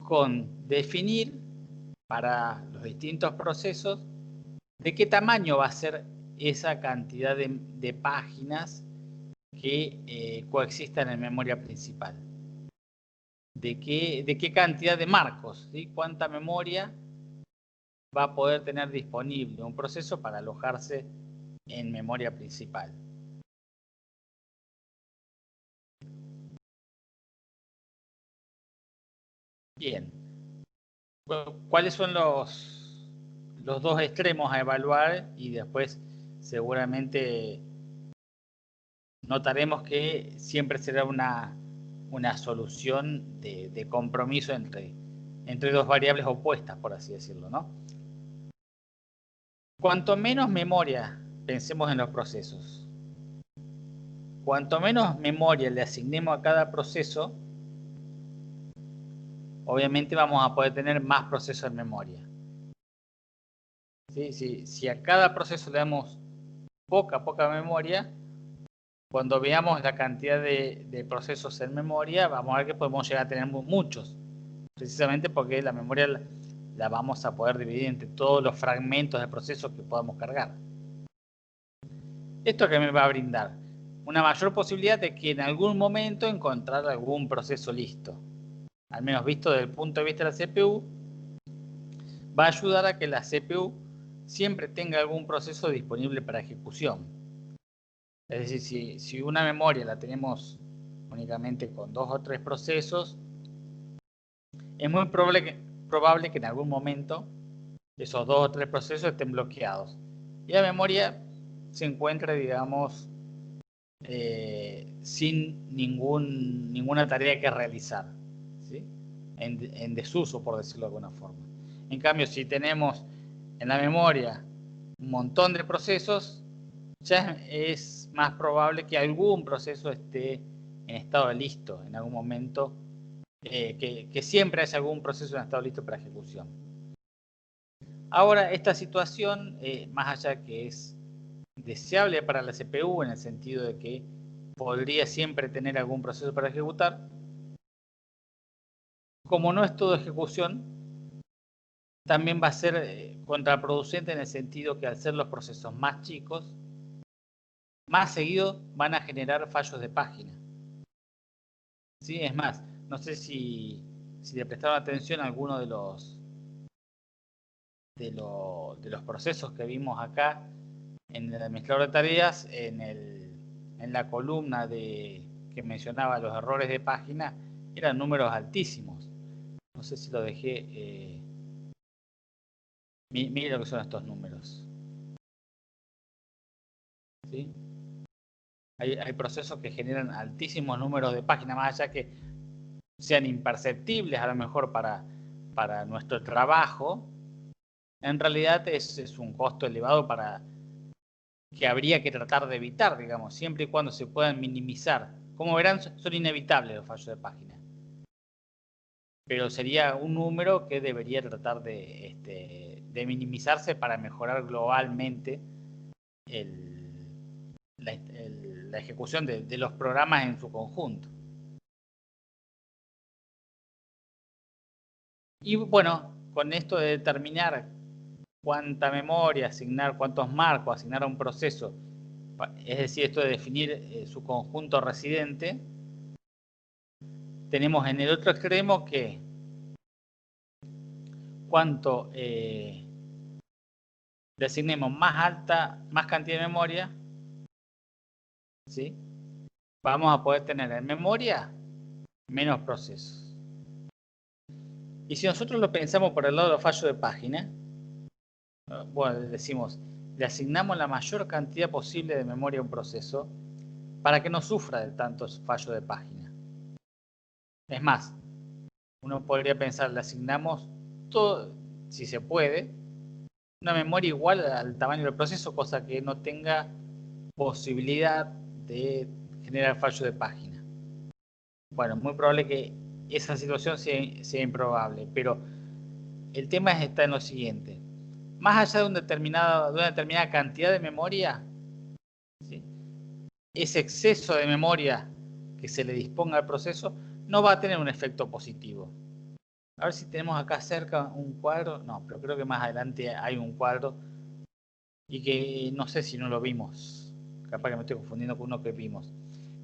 con definir para los distintos procesos de qué tamaño va a ser esa cantidad de páginas que coexistan en memoria principal. De qué cantidad de marcos, ¿sí? Cuánta memoria va a poder tener disponible un proceso para alojarse en memoria principal. Bien. Bueno, ¿cuáles son los dos extremos a evaluar? Y después seguramente notaremos que siempre será una solución de compromiso entre dos variables opuestas, por así decirlo, ¿no? Cuanto menos memoria pensemos en los procesos, cuanto menos memoria le asignemos a cada proceso, obviamente vamos a poder tener más procesos en memoria. ¿Sí? Si a cada proceso le damos poca memoria, cuando veamos la cantidad de procesos en memoria, vamos a ver que podemos llegar a tener muchos, precisamente porque la memoria la vamos a poder dividir entre todos los fragmentos de procesos que podamos cargar. ¿Esto qué me va a brindar? Una mayor posibilidad de que en algún momento encontrar algún proceso listo. Al menos visto desde el punto de vista de la CPU, va a ayudar a que la CPU siempre tenga algún proceso disponible para ejecución. Es decir, si una memoria la tenemos únicamente con 2 o 3 procesos, es muy probable que en algún momento esos 2 o 3 procesos estén bloqueados y la memoria se encuentre, digamos, sin ninguna tarea que realizar, ¿sí? En desuso, por decirlo de alguna forma. En cambio, si tenemos en la memoria un montón de procesos, ya es más probable que algún proceso esté en estado listo en algún momento, que siempre haya algún proceso en estado listo para ejecución. Ahora, esta situación, más allá que es deseable para la CPU en el sentido de que podría siempre tener algún proceso para ejecutar, como no es todo ejecución, también va a ser contraproducente en el sentido que al ser los procesos más chicos, más seguido van a generar fallos de página. ¿Sí? Es más, no sé si le prestaron atención a alguno de los procesos que vimos acá en el administrador de tareas, en la columna que mencionaba los errores de página, eran números altísimos. No sé si lo dejé. Mire lo que son estos números. ¿Sí? Hay procesos que generan altísimos números de página, más allá que sean imperceptibles a lo mejor para nuestro trabajo. En realidad es un costo elevado que habría que tratar de evitar, digamos, siempre y cuando se puedan minimizar. Como verán, son inevitables los fallos de página. Pero sería un número que debería tratar de minimizarse para mejorar globalmente la ejecución de los programas en su conjunto. Y bueno, con esto de determinar cuánta memoria asignar, cuántos marcos asignar a un proceso, es decir, esto de definir su conjunto residente, tenemos en el otro extremo que cuanto le asignemos más cantidad de memoria, ¿sí? Vamos a poder tener en memoria menos procesos. Y si nosotros lo pensamos por el lado de los fallos de página, bueno, decimos, le asignamos la mayor cantidad posible de memoria a un proceso para que no sufra de tantos fallos de página. Es más, uno podría pensar, le asignamos todo, si se puede, una memoria igual al tamaño del proceso, cosa que no tenga posibilidad de generar fallos de página. Bueno, es muy probable que esa situación sea improbable, pero el tema está en lo siguiente. Más allá de una determinada cantidad de memoria, ¿sí? Ese exceso de memoria que se le disponga al proceso no va a tener un efecto positivo. A ver si tenemos acá cerca un cuadro. No, pero creo que más adelante hay un cuadro y que no sé si no lo vimos. Capaz que me estoy confundiendo con uno que vimos.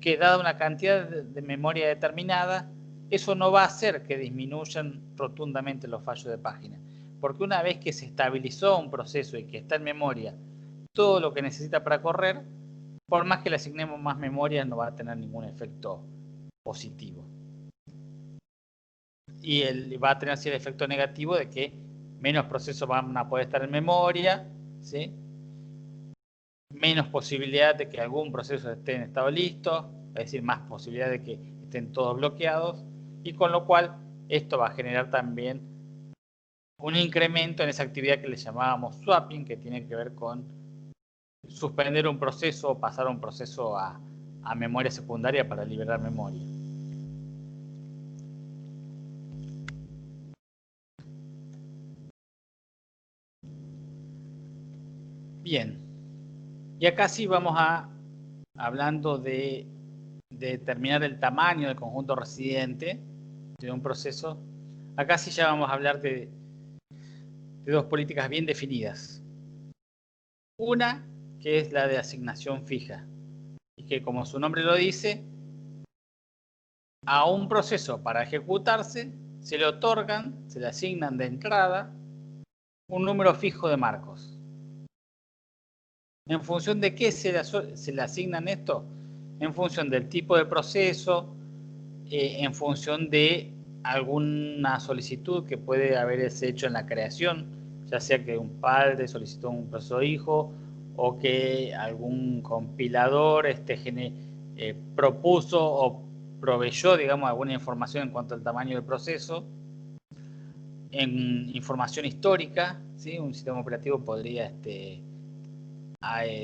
Que dada una cantidad de memoria determinada, eso no va a hacer que disminuyan rotundamente los fallos de página. Porque una vez que se estabilizó un proceso y que está en memoria todo lo que necesita para correr, por más que le asignemos más memoria, no va a tener ningún efecto positivo. Y va a tener así el efecto negativo de que menos procesos van a poder estar en memoria, ¿sí? Menos posibilidad de que algún proceso esté en estado listo, es decir, más posibilidad de que estén todos bloqueados, y con lo cual esto va a generar también un incremento en esa actividad que le llamábamos swapping, que tiene que ver con suspender un proceso o pasar un proceso a memoria secundaria para liberar memoria. Bien, y acá sí vamos hablando de determinar el tamaño del conjunto residente de un proceso. Acá sí ya vamos a hablar de dos políticas bien definidas. Una, que es la de asignación fija, y que como su nombre lo dice, a un proceso para ejecutarse se le asignan de entrada un número fijo de marcos. ¿En función de qué se le asignan esto? En función del tipo de proceso, en función de alguna solicitud que puede haberse hecho en la creación, ya sea que un padre solicitó un proceso hijo o que algún compilador propuso o proveyó, digamos, alguna información en cuanto al tamaño del proceso. En información histórica, ¿sí? Un sistema operativo podría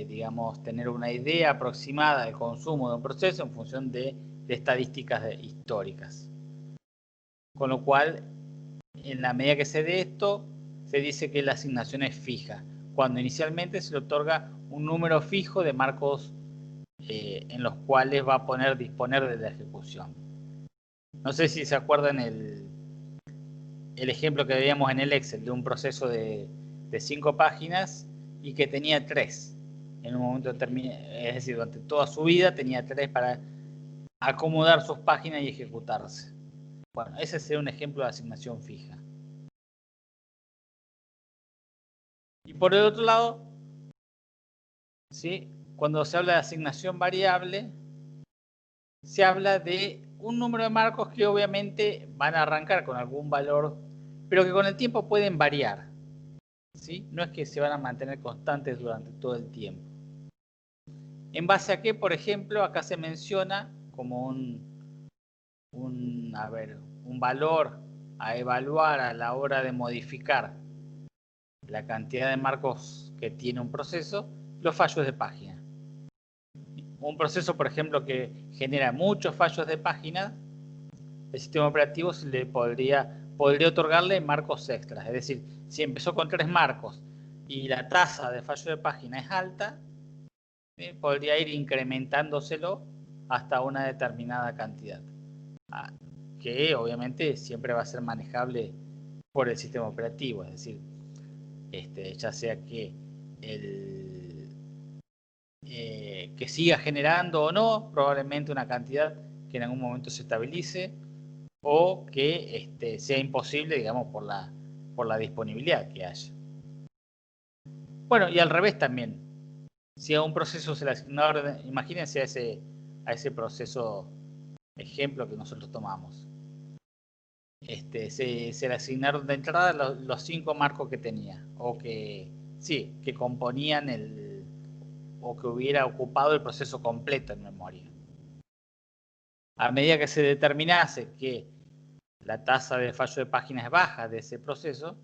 digamos, tener una idea aproximada del consumo de un proceso en función de estadísticas históricas. Con lo cual, en la medida que se dé esto, se dice que la asignación es fija, cuando inicialmente se le otorga un número fijo de marcos en los cuales va a poder disponer de la ejecución. No sé si se acuerdan el ejemplo que veíamos en el Excel de un proceso de 5 páginas y que tenía 3. En un momento determinado, es decir, durante toda su vida tenía 3 para acomodar sus páginas y ejecutarse. Bueno, ese sería un ejemplo de asignación fija. Y por el otro lado, ¿sí? Cuando se habla de asignación variable, se habla de un número de marcos que obviamente van a arrancar con algún valor, pero que con el tiempo pueden variar, ¿sí? No es que se van a mantener constantes durante todo el tiempo. ¿En base a qué? Por ejemplo, acá se menciona como un valor a evaluar a la hora de modificar la cantidad de marcos que tiene un proceso, los fallos de página. Un proceso, por ejemplo, que genera muchos fallos de página, el sistema operativo se le podría otorgarle marcos extras. Es decir, si empezó con 3 marcos y la tasa de fallo de página es alta, podría ir incrementándoselo hasta una determinada cantidad, que obviamente siempre va a ser manejable por el sistema operativo. Es decir, ya sea que que siga generando o no, probablemente una cantidad que en algún momento se estabilice, o que sea imposible, digamos, por la disponibilidad que haya. Bueno, y al revés también. Si a un proceso se le asigna, imagínense a ese proceso ejemplo que nosotros tomamos. Se le asignaron de entrada los 5 marcos que tenía, o que componían o que hubiera ocupado el proceso completo en memoria. A medida que se determinase que la tasa de fallo de página es baja de ese proceso,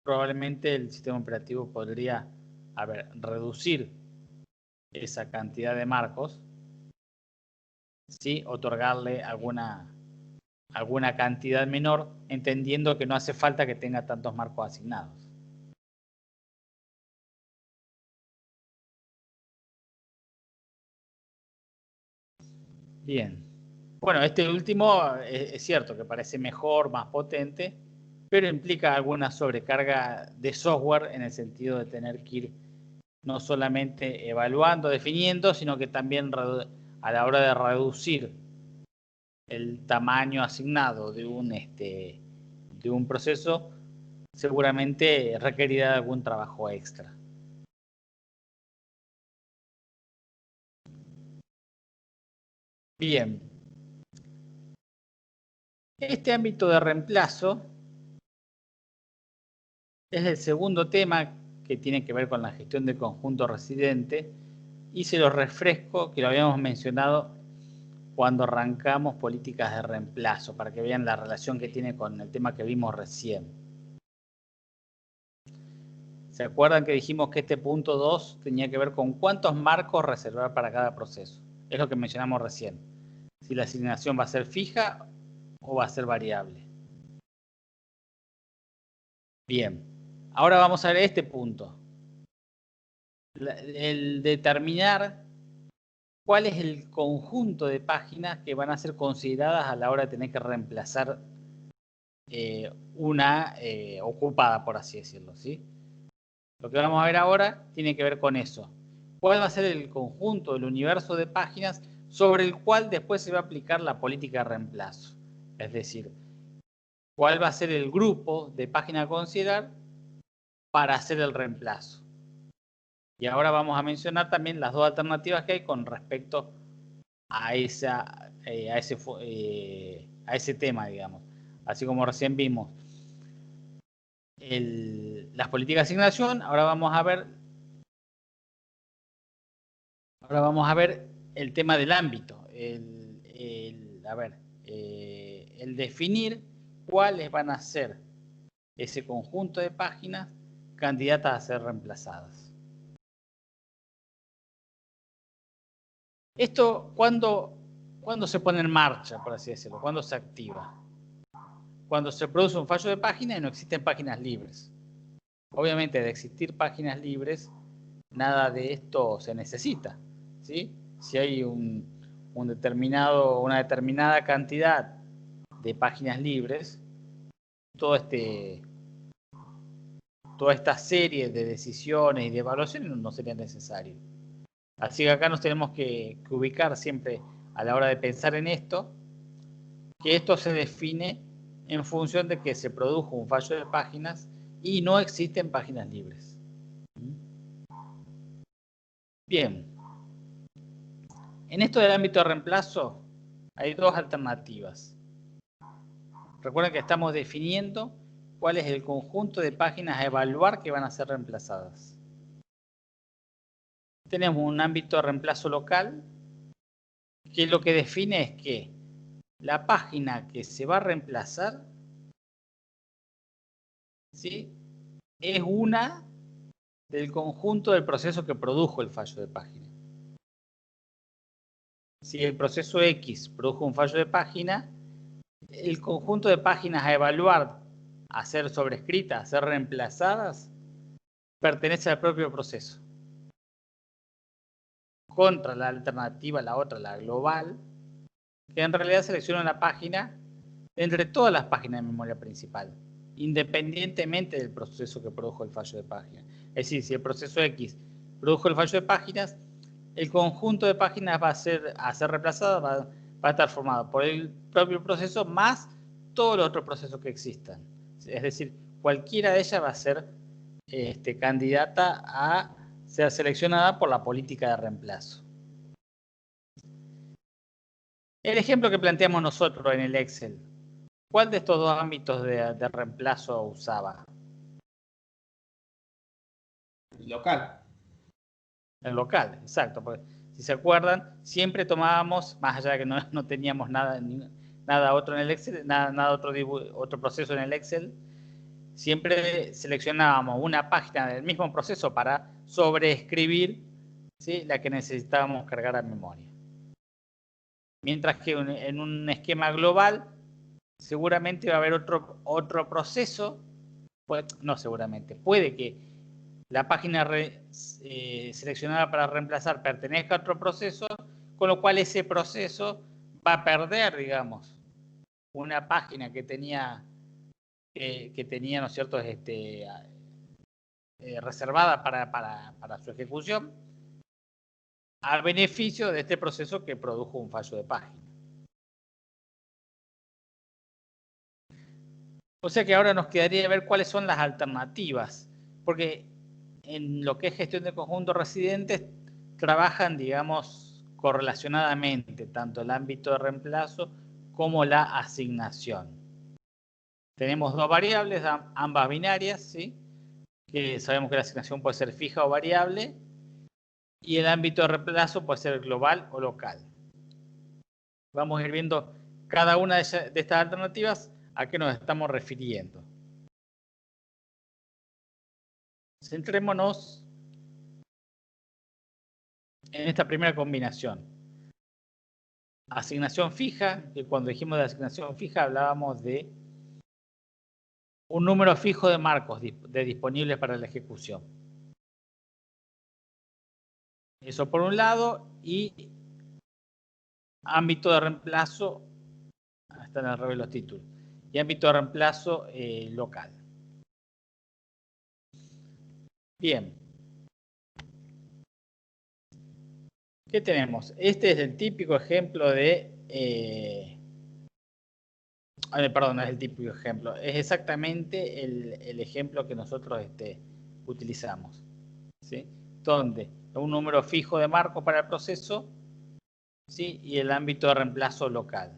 probablemente el sistema operativo podría reducir esa cantidad de marcos, ¿sí? Otorgarle alguna cantidad menor, entendiendo que no hace falta que tenga tantos marcos asignados. Bien. Bueno, este último es cierto que parece mejor, más potente, pero implica alguna sobrecarga de software en el sentido de tener que ir no solamente evaluando, definiendo, sino que también a la hora de reducir el tamaño asignado de un proceso, seguramente requerirá algún trabajo extra. Bien. Este ámbito de reemplazo es el segundo tema que tiene que ver con la gestión del conjunto residente, y se lo refresco que lo habíamos mencionado cuando arrancamos políticas de reemplazo, para que vean la relación que tiene con el tema que vimos recién. ¿Se acuerdan que dijimos que este punto 2 tenía que ver con cuántos marcos reservar para cada proceso? Es lo que mencionamos recién. Si la asignación va a ser fija o va a ser variable. Bien, ahora vamos a ver este punto. El determinar cuál es el conjunto de páginas que van a ser consideradas a la hora de tener que reemplazar una ocupada, por así decirlo, ¿sí? Lo que vamos a ver ahora tiene que ver con eso. ¿Cuál va a ser el conjunto, el universo de páginas sobre el cual después se va a aplicar la política de reemplazo? Es decir, ¿cuál va a ser el grupo de páginas a considerar para hacer el reemplazo? Y ahora vamos a mencionar también las dos alternativas que hay con respecto a ese tema, digamos. Así como recién vimos las políticas de asignación, ahora vamos a ver el tema del ámbito, el definir cuáles van a ser ese conjunto de páginas candidatas a ser reemplazadas. Esto, ¿cuándo se pone en marcha, por así decirlo? ¿Cuándo se activa? Cuando se produce un fallo de página y no existen páginas libres. Obviamente, de existir páginas libres, nada de esto se necesita, ¿sí? Si hay una determinada cantidad de páginas libres, toda esta serie de decisiones y de evaluaciones no sería necesario. Así que acá nos tenemos que ubicar siempre a la hora de pensar en esto, que esto se define en función de que se produjo un fallo de páginas y no existen páginas libres. Bien. En esto del ámbito de reemplazo hay dos alternativas. Recuerden que estamos definiendo cuál es el conjunto de páginas a evaluar que van a ser reemplazadas. Tenemos un ámbito de reemplazo local, que lo que define es que la página que se va a reemplazar, ¿sí?, es una del conjunto del proceso que produjo el fallo de página. Si el proceso X produjo un fallo de página, el conjunto de páginas a evaluar, a ser sobrescritas, a ser reemplazadas, pertenece al propio proceso. Contra la alternativa, la otra, la global, que en realidad selecciona una página entre todas las páginas de memoria principal, independientemente del proceso que produjo el fallo de página. Es decir, si el proceso X produjo el fallo de páginas, el conjunto de páginas va a ser reemplazado, va a estar formado por el propio proceso más todos los otros procesos que existan. Es decir, cualquiera de ellas va a ser candidata a ser seleccionada por la política de reemplazo. El ejemplo que planteamos nosotros en el Excel, ¿cuál de estos dos ámbitos de reemplazo usaba? Local. El local, exacto. Porque, si se acuerdan, siempre tomábamos, más allá de que no teníamos nada otro en el Excel, nada otro proceso en el Excel, siempre seleccionábamos una página del mismo proceso para sobreescribir, ¿sí?, la que necesitábamos cargar a memoria. Mientras que en un esquema global, seguramente va a haber otro proceso, no seguramente, puede que la página seleccionada para reemplazar pertenezca a otro proceso, con lo cual ese proceso va a perder, digamos, una página que tenía, ¿no es cierto?, reservada para su ejecución, a beneficio de este proceso que produjo un fallo de página. O sea que ahora nos quedaría ver cuáles son las alternativas, porque en lo que es gestión de conjuntos residentes trabajan, digamos, correlacionadamente, tanto el ámbito de reemplazo como la asignación. Tenemos dos variables, ambas binarias, ¿sí?, que sabemos que la asignación puede ser fija o variable, y el ámbito de reemplazo puede ser global o local. Vamos a ir viendo cada una de estas alternativas a qué nos estamos refiriendo. Centrémonos en esta primera combinación. Asignación fija, que cuando dijimos de asignación fija hablábamos de un número fijo de marcos disponibles para la ejecución. Eso por un lado, y ámbito de reemplazo, están al revés los títulos, y ámbito de reemplazo local. Bien. ¿Qué tenemos? Este es el típico ejemplo de... perdón, no es el típico ejemplo. Es exactamente el ejemplo que nosotros utilizamos, ¿sí?, donde un número fijo de marco para el proceso, ¿sí?, y el ámbito de reemplazo local.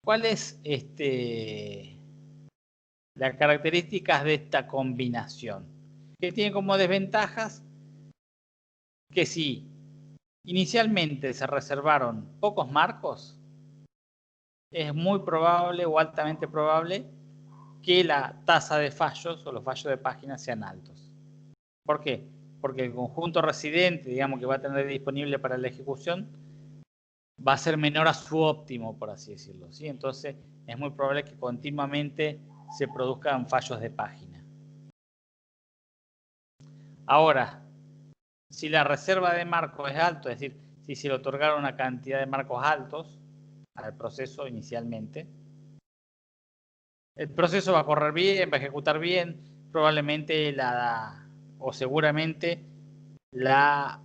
¿Cuáles las características de esta combinación? Que tiene como desventajas que si inicialmente se reservaron pocos marcos, es muy probable o altamente probable que la tasa de fallos o los fallos de páginas sean altos. ¿Por qué? Porque el conjunto residente, digamos, que va a tener disponible para la ejecución, va a ser menor a su óptimo, por así decirlo, ¿sí? Entonces, es muy probable que continuamente se produzcan fallos de página. Ahora, si la reserva de marcos es alto, es decir, si se le otorgaron una cantidad de marcos altos al proceso inicialmente, el proceso va a correr bien, va a ejecutar bien, probablemente o seguramente la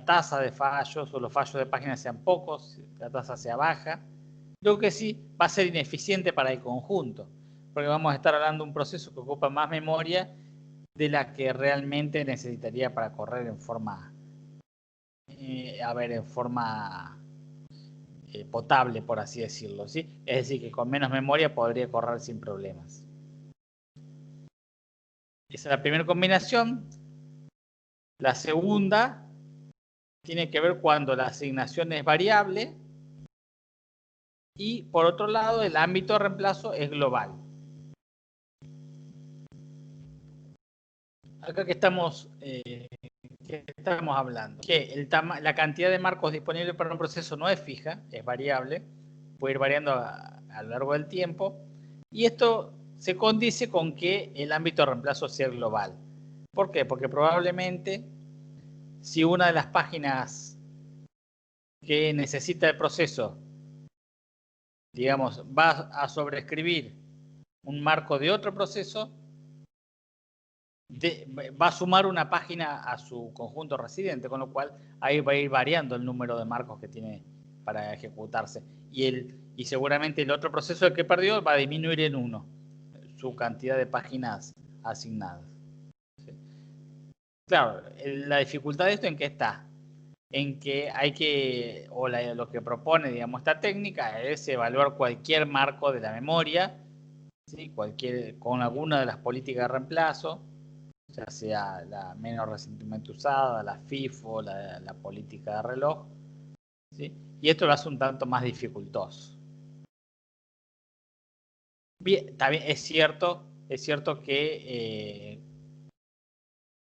tasa de fallos o los fallos de página sean pocos, la tasa sea baja, Lo que sí va a ser ineficiente para el conjunto, porque vamos a estar hablando de un proceso que ocupa más memoria de la que realmente necesitaría para correr en forma, potable, por así decirlo, ¿sí? Es decir, que con menos memoria podría correr sin problemas. Esa es la primera combinación. La segunda tiene que ver cuando la asignación es variable y, por otro lado, el ámbito de reemplazo es global. Acá que estamos hablando, que la cantidad de marcos disponibles para un proceso no es fija, es variable, puede ir variando a lo largo del tiempo, y esto se condice con que el ámbito de reemplazo sea global. ¿Por qué? Porque probablemente si una de las páginas que necesita el proceso, digamos, va a sobreescribir un marco de otro proceso, va a sumar una página a su conjunto residente, con lo cual ahí va a ir variando el número de marcos que tiene para ejecutarse. Y seguramente el otro proceso que perdió va a disminuir en 1 su cantidad de páginas asignadas. ¿Sí? Claro, la dificultad de esto en qué está. En que hay que, lo que propone, digamos, esta técnica es evaluar cualquier marco de la memoria, ¿sí? Con alguna de las políticas de reemplazo, ya sea la menos recientemente usada, la FIFO, la política de reloj, ¿sí? Y esto lo hace un tanto más dificultoso. Bien, también es cierto que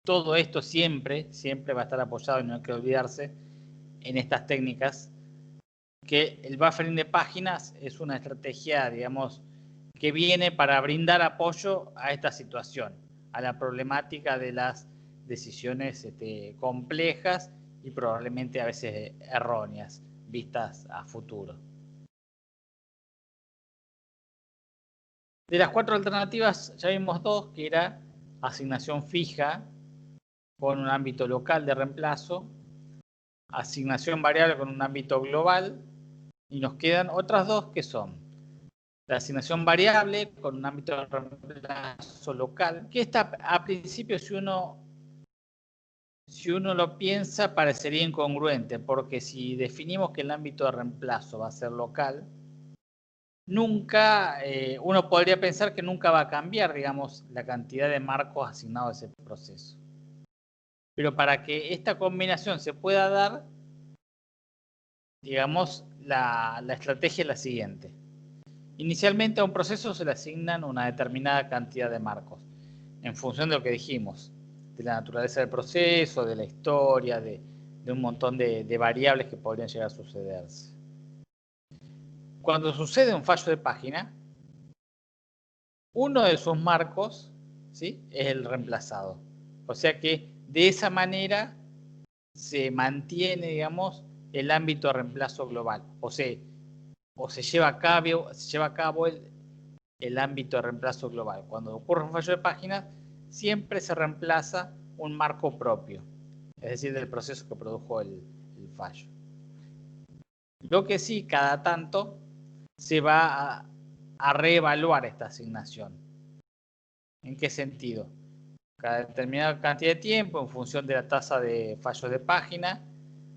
todo esto siempre va a estar apoyado, y no hay que olvidarse, en estas técnicas, que el buffering de páginas es una estrategia, digamos, que viene para brindar apoyo a esta situación, a la problemática de las decisiones complejas y probablemente a veces erróneas, vistas a futuro. De las 4 alternativas ya vimos 2, que era asignación fija con un ámbito local de reemplazo, asignación variable con un ámbito global, y nos quedan otras 2 que son la asignación variable con un ámbito de reemplazo local, que esta a principio si uno lo piensa parecería incongruente, porque si definimos que el ámbito de reemplazo va a ser local, nunca, uno podría pensar que nunca va a cambiar, digamos, la cantidad de marcos asignados a ese proceso. Pero para que esta combinación se pueda dar, digamos, la estrategia es la siguiente. Inicialmente a un proceso se le asignan una determinada cantidad de marcos, en función de lo que dijimos, de la naturaleza del proceso, de la historia, de un montón de variables que podrían llegar a sucederse. Cuando sucede un fallo de página, uno de sus marcos, ¿sí?, es el reemplazado. O sea que de esa manera se mantiene, digamos, el ámbito de reemplazo global. O se lleva a cabo el ámbito de reemplazo global. Cuando ocurre un fallo de página, siempre se reemplaza un marco propio, es decir, del proceso que produjo el fallo. Lo que sí, cada tanto se va a reevaluar esta asignación. ¿En qué sentido? Cada determinada cantidad de tiempo, en función de la tasa de fallos de página,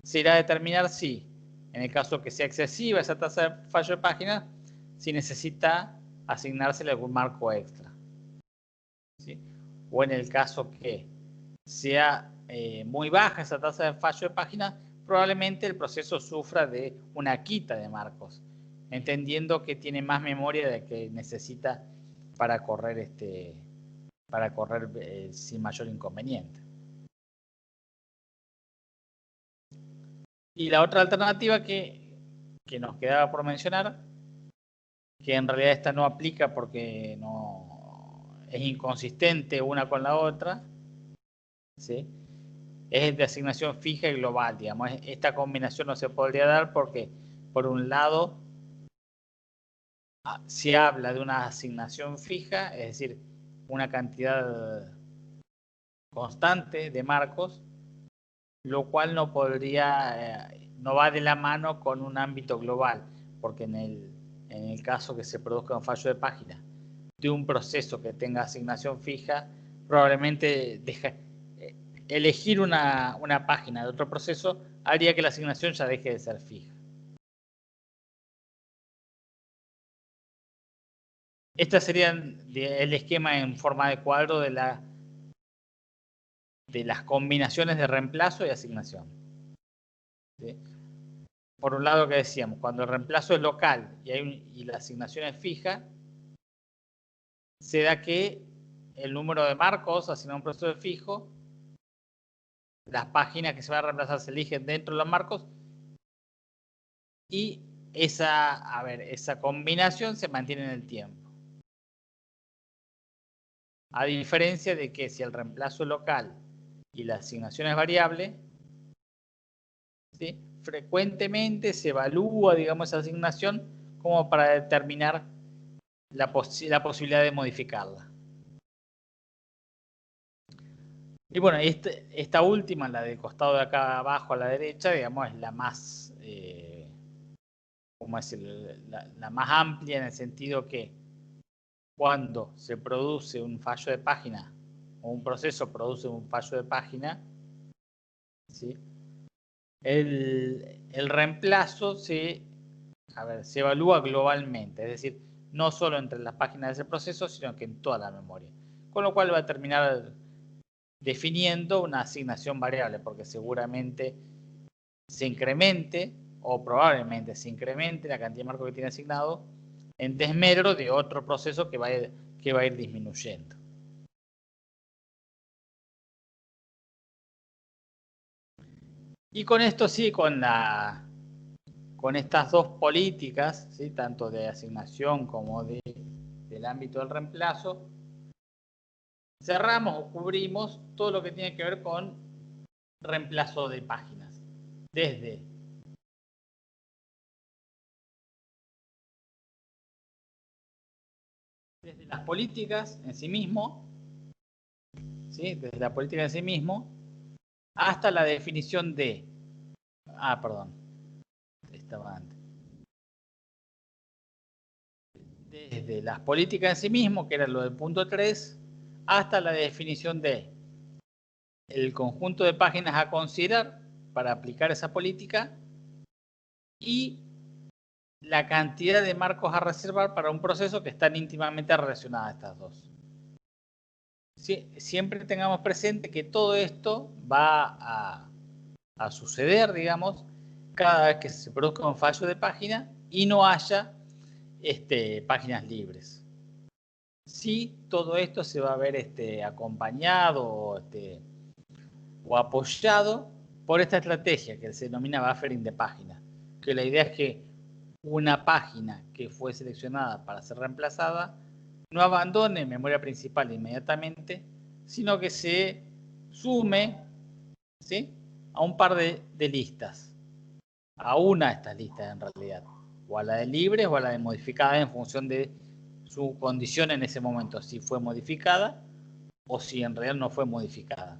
se irá a determinar si, en el caso que sea excesiva esa tasa de fallo de página, si necesita asignársele algún marco extra, ¿sí? O en el caso que sea muy baja esa tasa de fallo de página, probablemente el proceso sufra de una quita de marcos, entendiendo que tiene más memoria de que necesita para correr sin mayor inconveniente. Y la otra alternativa que nos quedaba por mencionar, que en realidad esta no aplica porque no es inconsistente una con la otra, ¿sí?, es de asignación fija y global, digamos. Esta combinación no se podría dar porque, por un lado, se habla de una asignación fija, es decir, una cantidad constante de marcos, lo cual no va de la mano con un ámbito global, porque en el en el caso que se produzca un fallo de página de un proceso que tenga asignación fija, probablemente elegir una página de otro proceso haría que la asignación ya deje de ser fija. Este sería el esquema en forma de cuadro de las combinaciones de reemplazo y asignación. ¿Sí? Por un lado, que decíamos, cuando el reemplazo es local y la asignación es fija, se da que el número de marcos asignado a un proceso fijo, las páginas que se van a reemplazar se eligen dentro de los marcos y esa combinación se mantiene en el tiempo. A diferencia de que si el reemplazo es local y la asignación es variable, ¿sí? Frecuentemente se evalúa, digamos, esa asignación como para determinar la posibilidad de modificarla. Y bueno, esta última, la del costado de acá abajo a la derecha, digamos, es la más, ¿cómo decirlo? La más amplia, en el sentido que cuando se produce un fallo de página o un proceso produce un fallo de página, ¿sí? El reemplazo se evalúa globalmente, es decir, no solo entre las páginas de ese proceso, sino que en toda la memoria. Con lo cual va a terminar definiendo una asignación variable, porque seguramente se incremente, o probablemente se incremente la cantidad de marcos que tiene asignado en desmedro de otro proceso que va a ir disminuyendo. Y con esto sí, con estas dos políticas, ¿sí? Tanto de asignación como del ámbito del reemplazo, cerramos o cubrimos todo lo que tiene que ver con reemplazo de páginas. Desde las políticas en sí mismo, ¿sí? Desde la política en sí mismo, hasta la definición de... perdón. Estaba antes. Desde las políticas en sí mismo, que era lo del punto 3, hasta la definición de el conjunto de páginas a considerar para aplicar esa política y la cantidad de marcos a reservar para un proceso que están íntimamente relacionadas estas dos. Siempre tengamos presente que todo esto va a suceder, digamos, cada vez que se produzca un fallo de página y no haya páginas libres. Sí, todo esto se va a ver acompañado o apoyado por esta estrategia que se denomina buffering de páginas, que la idea es que una página que fue seleccionada para ser reemplazada no abandone memoria principal inmediatamente, sino que se sume, ¿sí?, a un par de listas, a una de estas listas en realidad, o a la de libres o a la de modificadas en función de su condición en ese momento, si fue modificada o si en realidad no fue modificada,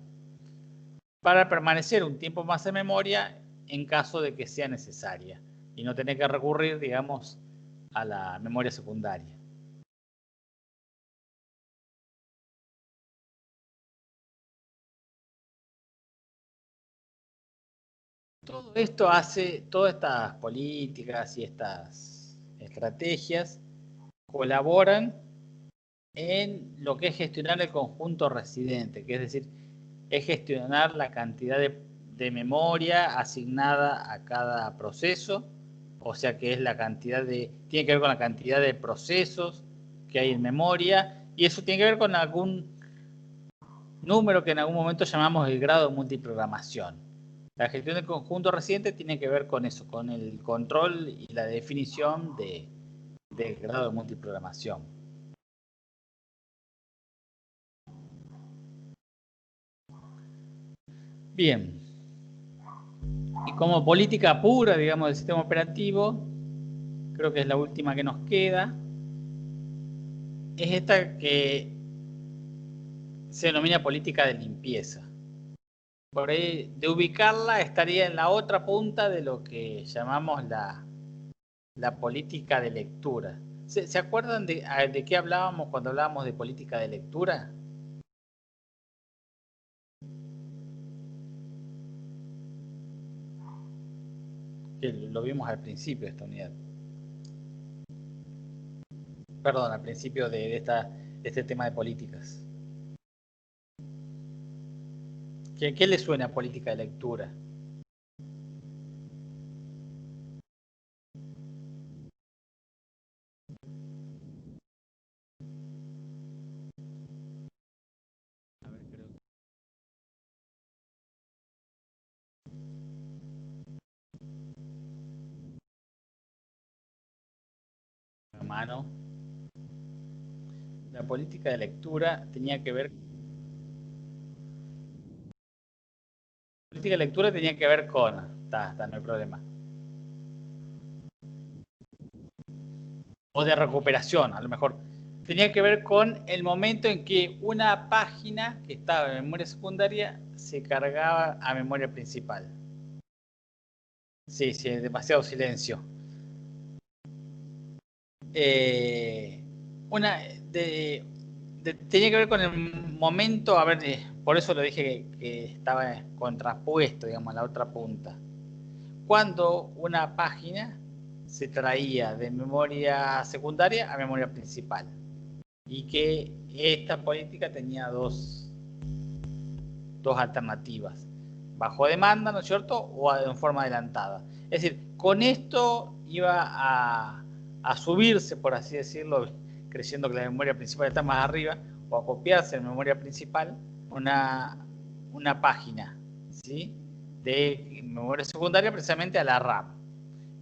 para permanecer un tiempo más en memoria en caso de que sea necesaria y no tener que recurrir, digamos, a la memoria secundaria. Todo esto hace, todas estas políticas y estas estrategias colaboran en lo que es gestionar el conjunto residente, que es decir, es gestionar la cantidad de memoria asignada a cada proceso, o sea que es la cantidad tiene que ver con la cantidad de procesos que hay en memoria, y eso tiene que ver con algún número que en algún momento llamamos el grado de multiprogramación. La gestión del conjunto residente tiene que ver con eso, con el control y la definición del grado de multiprogramación. Bien. Y como política pura, digamos, del sistema operativo, creo que es la última que nos queda, es esta que se denomina política de limpieza. Por ahí, de ubicarla, estaría en la otra punta de lo que llamamos la la política de lectura. ¿Se acuerdan de qué hablábamos cuando hablábamos de política de lectura? Que lo vimos al principio de esta unidad. Perdón, al principio de este tema de políticas. ¿Qué le suena a política de lectura? A ver, creo. Mano. La política de lectura tenía que ver. La política de lectura tenía que ver con. Está, no hay problema. O de recuperación, a lo mejor. Tenía que ver con el momento en que una página que estaba en memoria secundaria se cargaba a memoria principal. Sí, sí, demasiado silencio. Tenía que ver con el momento, a ver, por eso lo dije que estaba contrapuesto, digamos, a la otra punta. Cuando una página se traía de memoria secundaria a memoria principal. Y que esta política tenía dos alternativas. Bajo demanda, ¿no es cierto? O en forma adelantada. Es decir, con esto iba a subirse, por así decirlo, creciendo que la memoria principal está más arriba, o a copiarse en memoria principal una página, ¿sí? De memoria secundaria precisamente a la RAM.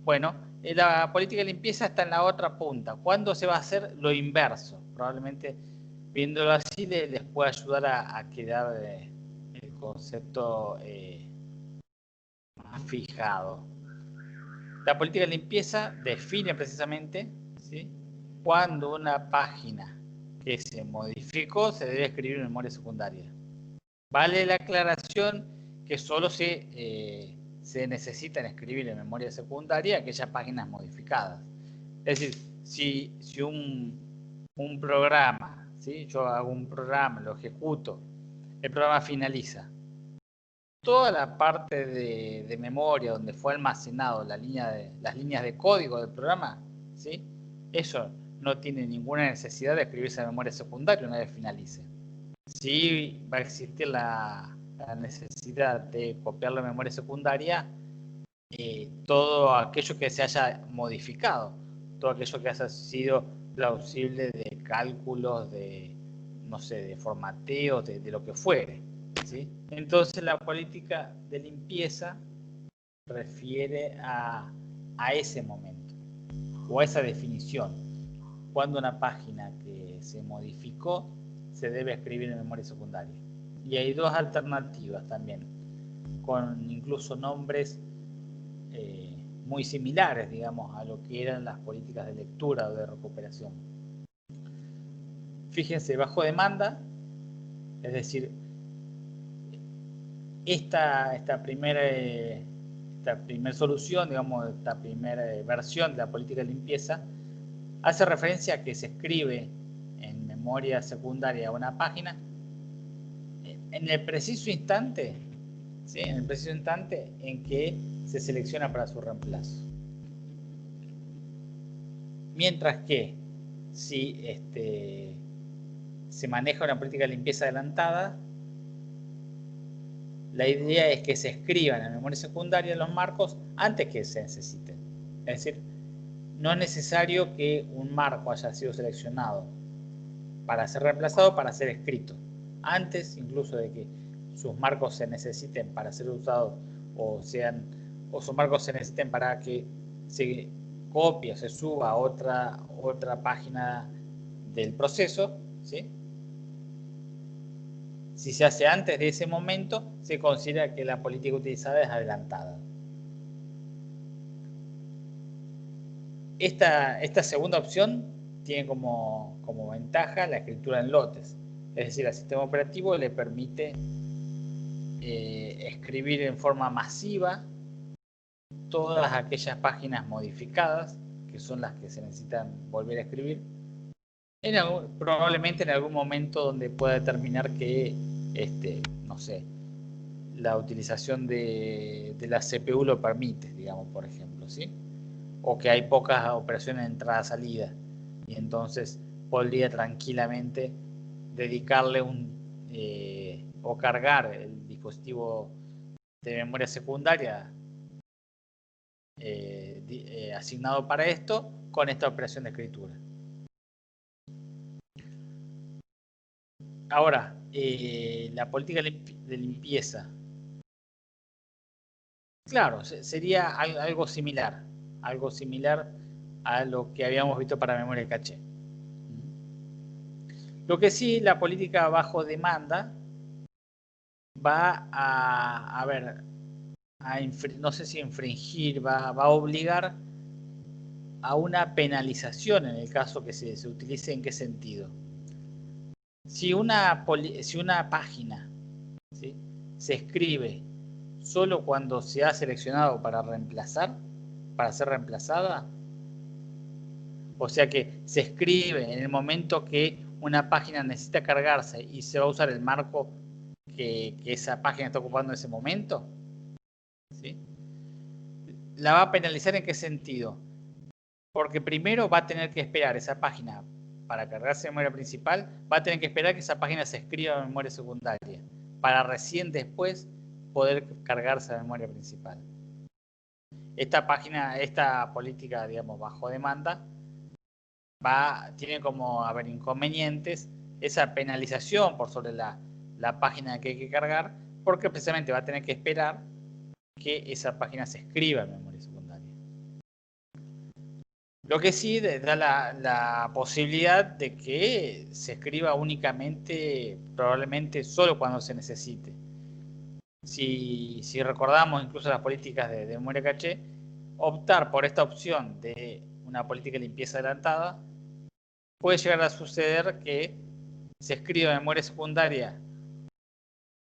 Bueno, la política de limpieza está en la otra punta. ¿Cuándo se va a hacer lo inverso? Probablemente viéndolo así les puede ayudar a quedar el concepto más fijado. La política de limpieza define precisamente, ¿sí?, cuando una página que se modificó se debe escribir en memoria secundaria. Vale la aclaración que solo se necesitan escribir en memoria secundaria aquellas páginas modificadas. Es decir, si un programa, ¿sí?, yo hago un programa, lo ejecuto, el programa finaliza, toda la parte de memoria donde fue almacenado las líneas de código del programa, ¿sí?, eso no tiene ninguna necesidad de escribirse en memoria secundaria una vez finalice. Sí va a existir la necesidad de copiar la memoria secundaria, todo aquello que se haya modificado, todo aquello que haya sido plausible de cálculos, de, no sé, de formateo, de lo que fuere, ¿sí? Entonces la política de limpieza refiere a ese momento, o a esa definición, cuando una página que se modificó se debe escribir en memoria secundaria. Y hay dos alternativas también, con incluso nombres muy similares, digamos, a lo que eran las políticas de lectura o de recuperación. Fíjense, bajo demanda, es decir, esta primera solución, digamos, esta primera versión de la política de limpieza, hace referencia a que se escribe en memoria secundaria una página en el preciso instante, ¿sí?, en el preciso instante en que se selecciona para su reemplazo. Mientras que si se maneja una política de limpieza adelantada, la idea es que se escriban en memoria secundaria los marcos antes que se necesiten. Es decir, no es necesario que un marco haya sido seleccionado para ser reemplazado para ser escrito. Antes incluso de que sus marcos se necesiten para ser usados o sus marcos se necesiten para que se copie o se suba a otra página del proceso, ¿sí? Si se hace antes de ese momento, se considera que la política utilizada es adelantada. Esta segunda opción tiene como ventaja la escritura en lotes. Es decir, al sistema operativo le permite escribir en forma masiva todas aquellas páginas modificadas que son las que se necesitan volver a escribir, probablemente en algún momento donde pueda determinar que, no sé, la utilización de la CPU lo permite, digamos, por ejemplo, ¿sí? O que hay pocas operaciones de entrada-salida y entonces podría tranquilamente dedicarle o cargar el dispositivo de memoria secundaria asignado para esto con esta operación de escritura. Ahora, la política de limpieza. Claro, sería algo similar a lo que habíamos visto para memoria caché. Lo que sí, la política bajo demanda va a ver, no sé si infringir, va a obligar a una penalización en el caso que se utilice. ¿En qué sentido? Si una página, ¿sí?, se escribe solo cuando se ha seleccionado para ser reemplazada, o sea que se escribe en el momento que una página necesita cargarse y se va a usar el marco que esa página está ocupando en ese momento, ¿sí?, la va a penalizar. ¿En qué sentido? Porque primero va a tener que esperar esa página para cargarse en memoria principal, va a tener que esperar que esa página se escriba en memoria secundaria, para recién después poder cargarse a memoria principal. Esta política, digamos, bajo demanda, tiene como inconvenientes esa penalización por sobre la página que hay que cargar, porque precisamente va a tener que esperar que esa página se escriba en memoria secundaria. Lo que sí da la posibilidad de que se escriba únicamente, probablemente solo cuando se necesite. Si recordamos incluso las políticas de memoria caché, optar por esta opción de una política de limpieza adelantada puede llegar a suceder que se escriba en memoria secundaria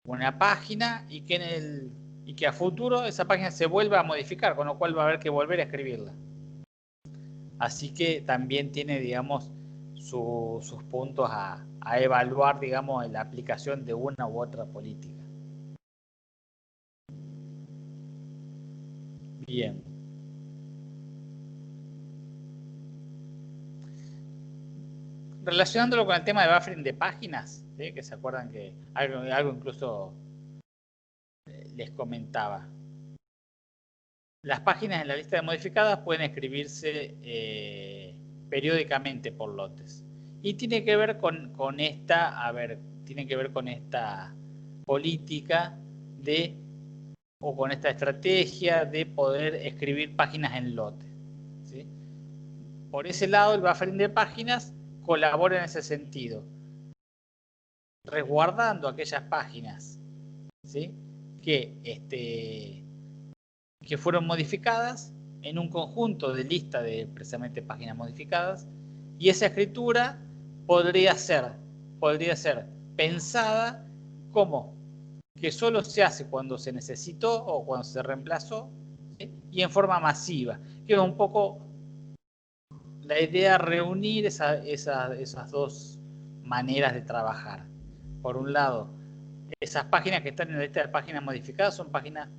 una página y que a futuro esa página se vuelva a modificar, con lo cual va a haber que volver a escribirla. Así que también tiene, digamos, sus puntos a evaluar, digamos, en la aplicación de una u otra política. Bien. Relacionándolo con el tema de buffering de páginas, ¿sí?, que se acuerdan que algo incluso les comentaba. Las páginas en la lista de modificadas pueden escribirse periódicamente por lotes. Y tiene que ver con esta política o con esta estrategia de poder escribir páginas en lotes, ¿sí? Por ese lado, el buffering de páginas colabora en ese sentido, resguardando aquellas páginas, ¿sí?, que fueron modificadas en un conjunto de lista de precisamente páginas modificadas, y esa escritura podría ser pensada como que solo se hace cuando se necesitó o cuando se reemplazó, ¿sí?, y en forma masiva, que es un poco la idea, reunir esas dos maneras de trabajar. Por un lado, esas páginas que están en la lista de páginas modificadas son páginas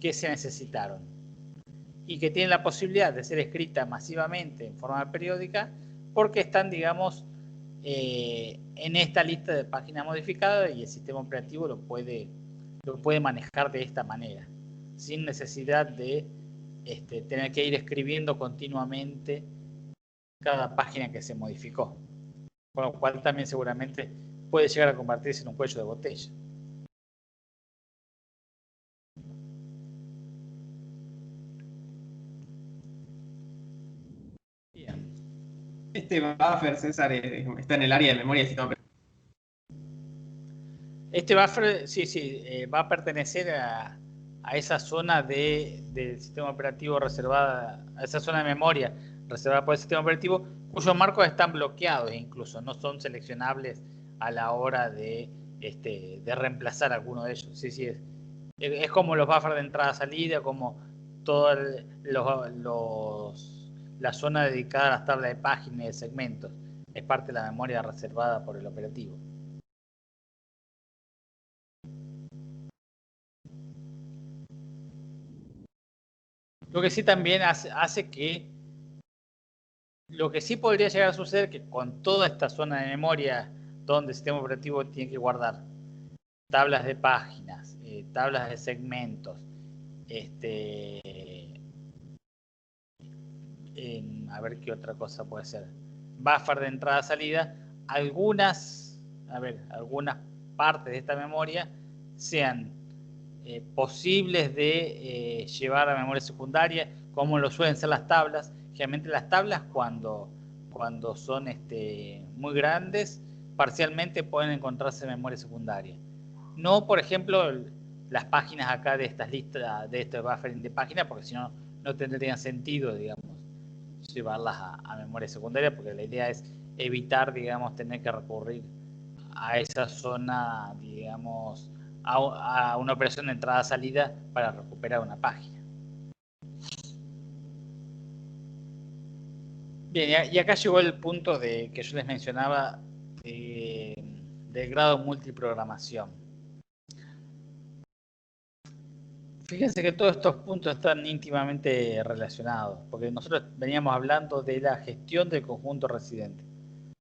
que se necesitaron y que tienen la posibilidad de ser escritas masivamente en forma periódica porque están, digamos, en esta lista de páginas modificadas, y el sistema operativo lo puede manejar de esta manera, sin necesidad de tener que ir escribiendo continuamente cada página que se modificó, con lo cual también seguramente puede llegar a convertirse en un cuello de botella. Bien. Este buffer, César, está en el área de memoria del sistema operativo. Este buffer, sí, va a pertenecer a esa zona del sistema operativo reservada, a esa zona de memoria reservada por el sistema operativo, cuyos marcos están bloqueados, incluso no son seleccionables a la hora de reemplazar alguno de ellos. Sí, es como los buffers de entrada-salida, como todos la zona dedicada a las tablas de páginas y de segmentos. Es parte de la memoria reservada por el operativo. Lo que sí también hace que, lo que sí podría llegar a suceder, que con toda esta zona de memoria donde el sistema operativo tiene que guardar tablas de páginas, tablas de segmentos, a ver qué otra cosa puede ser, buffer de entrada-salida, algunas partes de esta memoria sean posibles de llevar a memoria secundaria, como lo suelen ser las tablas. Generalmente las tablas cuando son muy grandes, parcialmente pueden encontrarse en memoria secundaria. No, por ejemplo, las páginas acá de estas listas, de estos buffering de páginas, porque si no, no tendrían sentido, digamos, llevarlas a memoria secundaria, porque la idea es evitar, digamos, tener que recurrir a esa zona, digamos, a una operación de entrada-salida para recuperar una página. Bien, y acá llegó el punto que yo les mencionaba del grado multiprogramación. Fíjense que todos estos puntos están íntimamente relacionados, porque nosotros veníamos hablando de la gestión del conjunto residente,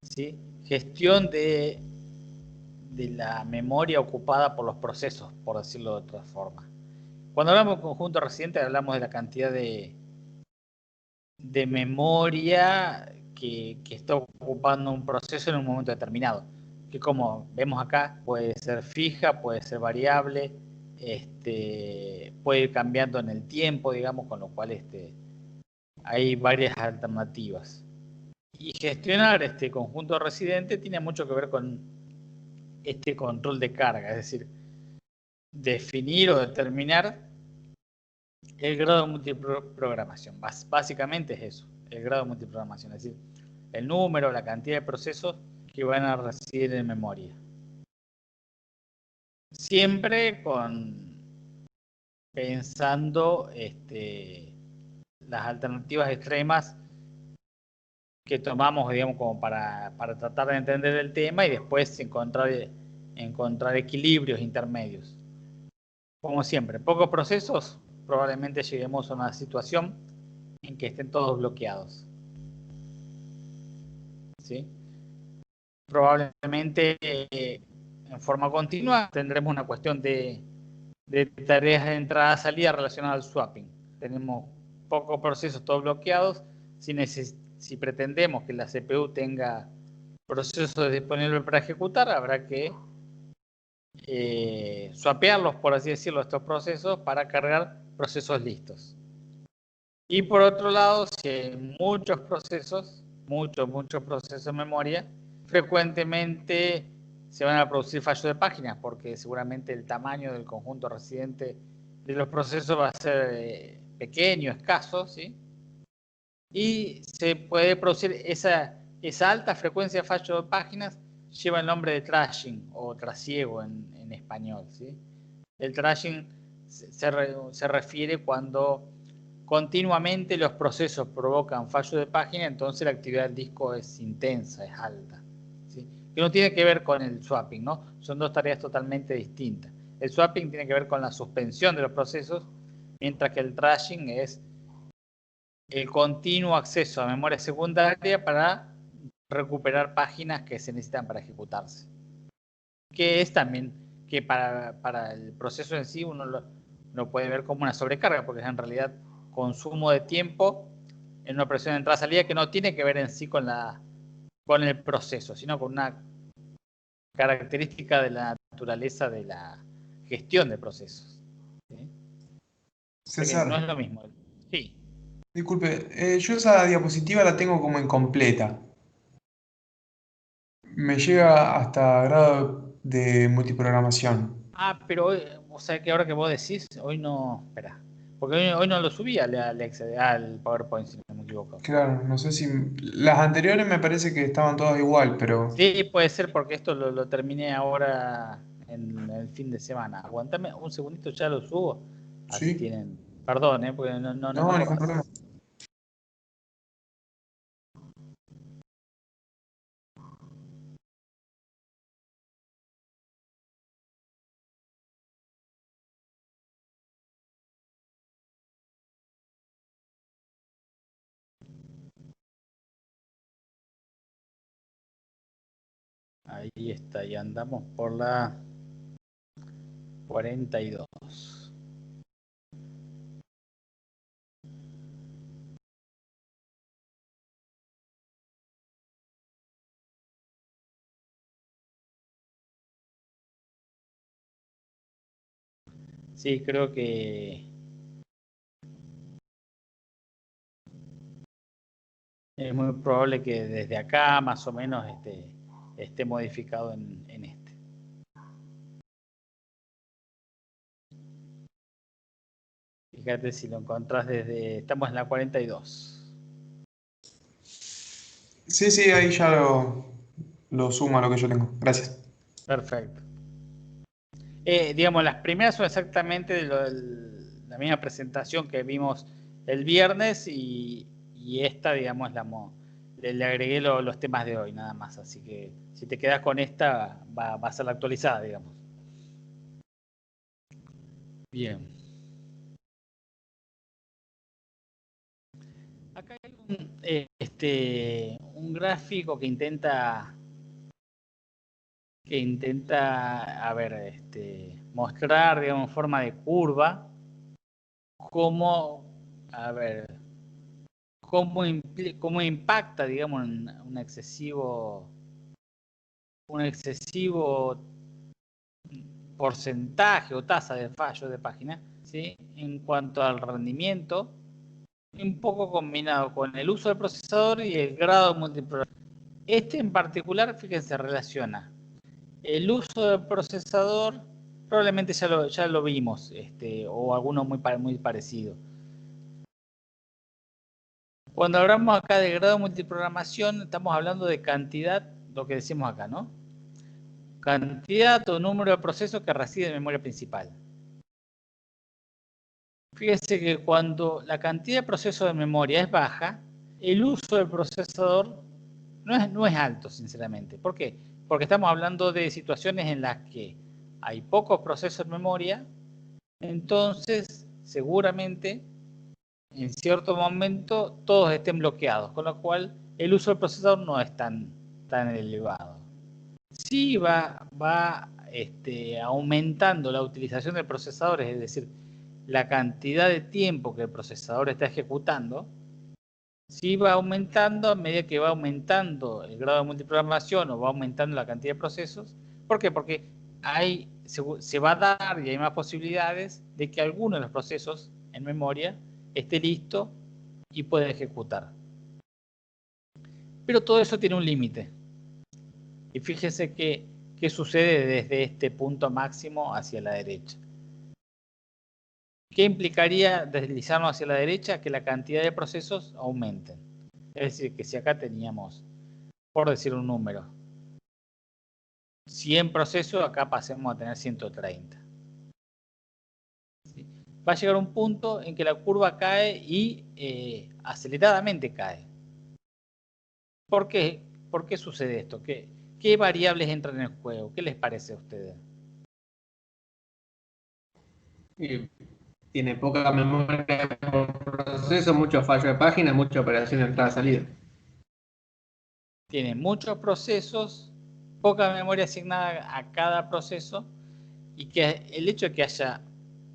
¿sí? Gestión de la memoria ocupada por los procesos, por decirlo de otra forma. Cuando hablamos de conjunto residente, hablamos de la cantidad de memoria que está ocupando un proceso en un momento determinado, que como vemos acá puede ser fija, puede ser variable, puede ir cambiando en el tiempo, digamos, con lo cual hay varias alternativas. Y gestionar este conjunto residente tiene mucho que ver con este control de carga, es decir, definir o determinar el grado de multiprogramación. Básicamente es eso, el grado de multiprogramación, es decir, el número, la cantidad de procesos que van a residir en memoria. Siempre pensando las alternativas extremas que tomamos, digamos, como para tratar de entender el tema y después encontrar equilibrios intermedios. Como siempre, pocos procesos, probablemente lleguemos a una situación en que estén todos bloqueados, ¿sí? Probablemente en forma continua tendremos una cuestión de tareas de entrada-salida relacionadas al swapping. Tenemos pocos procesos todos bloqueados. Si pretendemos que la CPU tenga procesos disponibles para ejecutar, habrá que swapearlos, por así decirlo, estos procesos para cargar procesos listos. Y por otro lado, si hay muchos procesos en memoria, frecuentemente se van a producir fallos de páginas, porque seguramente el tamaño del conjunto residente de los procesos va a ser pequeño, escaso, ¿sí? Y se puede producir esa alta frecuencia de fallos de páginas, lleva el nombre de trashing o trasiego en español, ¿sí? El trashing se refiere cuando continuamente los procesos provocan fallo de página, entonces la actividad del disco es intensa, es alta, ¿sí? Que no tiene que ver con el swapping, ¿no? Son dos tareas totalmente distintas. El swapping tiene que ver con la suspensión de los procesos, mientras que el trashing es el continuo acceso a memoria secundaria para recuperar páginas que se necesitan para ejecutarse. Que es también que para el proceso en sí uno lo puede ver como una sobrecarga, porque es en realidad consumo de tiempo en una operación de entrada-salida que no tiene que ver en sí con el proceso, sino con una característica de la naturaleza de la gestión de procesos, ¿sí? César, No es lo mismo. Sí. disculpe, yo esa diapositiva la tengo como incompleta. Me llega hasta grado de multiprogramación. Pero o sea que ahora que vos decís, hoy no. Espera. Porque hoy no lo subí al PowerPoint, si no me equivoco. Claro, no sé si... Las anteriores me parece que estaban todas igual, pero... Sí, puede ser porque esto lo terminé ahora en el fin de semana. Aguantame un segundito, ya lo subo. Así Sí, tienen. Perdón, porque no me no, ningún acordaba. problema. Ahí está, y andamos por la 42. Sí, creo que es muy probable que desde acá más o menos esté modificado en este. Fíjate si lo encontrás desde... Estamos en la 42. Sí, sí, ahí ya lo sumo a lo que yo tengo. Gracias. Perfecto. Digamos, las primeras son exactamente la misma presentación que vimos el viernes y esta, digamos, le agregué los temas de hoy, nada más. Así que si te quedas con esta, va a ser la actualizada, digamos. Bien. Acá hay un gráfico que intenta, a ver, mostrar, digamos, en forma de curva cómo, a ver, cómo impacta, digamos, un excesivo porcentaje o tasa de fallo de página, ¿sí? En cuanto al rendimiento, un poco combinado con el uso del procesador y el grado de multiprogramación. En particular, fíjense, relaciona el uso del procesador, probablemente ya lo vimos, o alguno muy parecido. Cuando hablamos acá de grado de multiprogramación, estamos hablando de cantidad, lo que decimos acá, ¿no? Cantidad o número de procesos que residen en memoria principal. Fíjense que cuando la cantidad de procesos de memoria es baja, el uso del procesador no es alto, sinceramente. ¿Por qué? Porque estamos hablando de situaciones en las que hay pocos procesos en memoria, entonces seguramente en cierto momento todos estén bloqueados, con lo cual el uso del procesador no es tan elevado. Sí va aumentando la utilización de procesadores, es decir, la cantidad de tiempo que el procesador está ejecutando, sí va aumentando a medida que va aumentando el grado de multiprogramación o va aumentando la cantidad de procesos. ¿Por qué? Porque se va a dar y hay más posibilidades de que alguno de los procesos en memoria esté listo y pueda ejecutar. Pero todo eso tiene un límite. Y fíjese qué sucede desde este punto máximo hacia la derecha. ¿Qué implicaría deslizarnos hacia la derecha? Que la cantidad de procesos aumenten. Es decir, que si acá teníamos, por decir un número, 100 procesos, acá pasemos a tener 130. ¿Sí? Va a llegar un punto en que la curva cae y aceleradamente cae. ¿Por qué? ¿Por qué sucede esto? ¿Qué variables entran en el juego? ¿Qué les parece a ustedes? Tiene poca memoria por proceso, mucho fallo de página, mucha operación de entrada-salida. Tiene muchos procesos, poca memoria asignada a cada proceso y que el hecho de que haya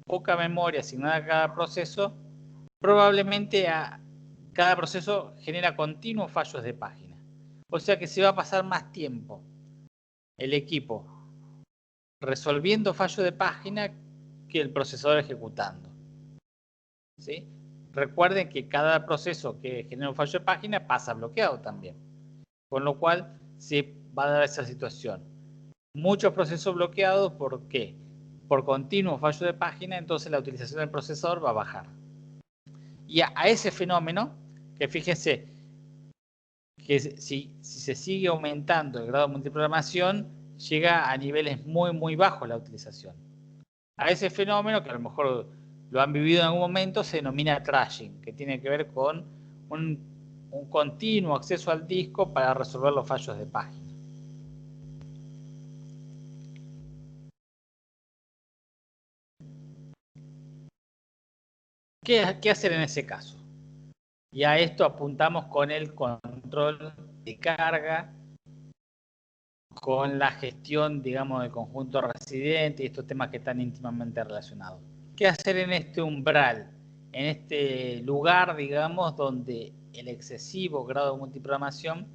poca memoria asignada a cada proceso, probablemente a cada proceso genera continuos fallos de página. O sea que se va a pasar más tiempo el equipo resolviendo fallos de página que el procesador ejecutando. ¿Sí? Recuerden que cada proceso que genera un fallo de página pasa bloqueado también. Con lo cual se va a dar esa situación. Muchos procesos bloqueados, ¿por qué? Por continuo fallo de página, entonces la utilización del procesador va a bajar. Y a ese fenómeno, que fíjense que si se sigue aumentando el grado de multiprogramación, llega a niveles muy bajos la utilización. A ese fenómeno, que a lo mejor lo han vivido en algún momento, se denomina trashing, que tiene que ver con un continuo acceso al disco para resolver los fallos de página. ¿Qué hacer en ese caso? Y a esto apuntamos con el control de carga con la gestión, digamos, del conjunto residente y estos temas que están íntimamente relacionados. ¿Qué hacer en este umbral, en este lugar, digamos, donde el excesivo grado de multiprogramación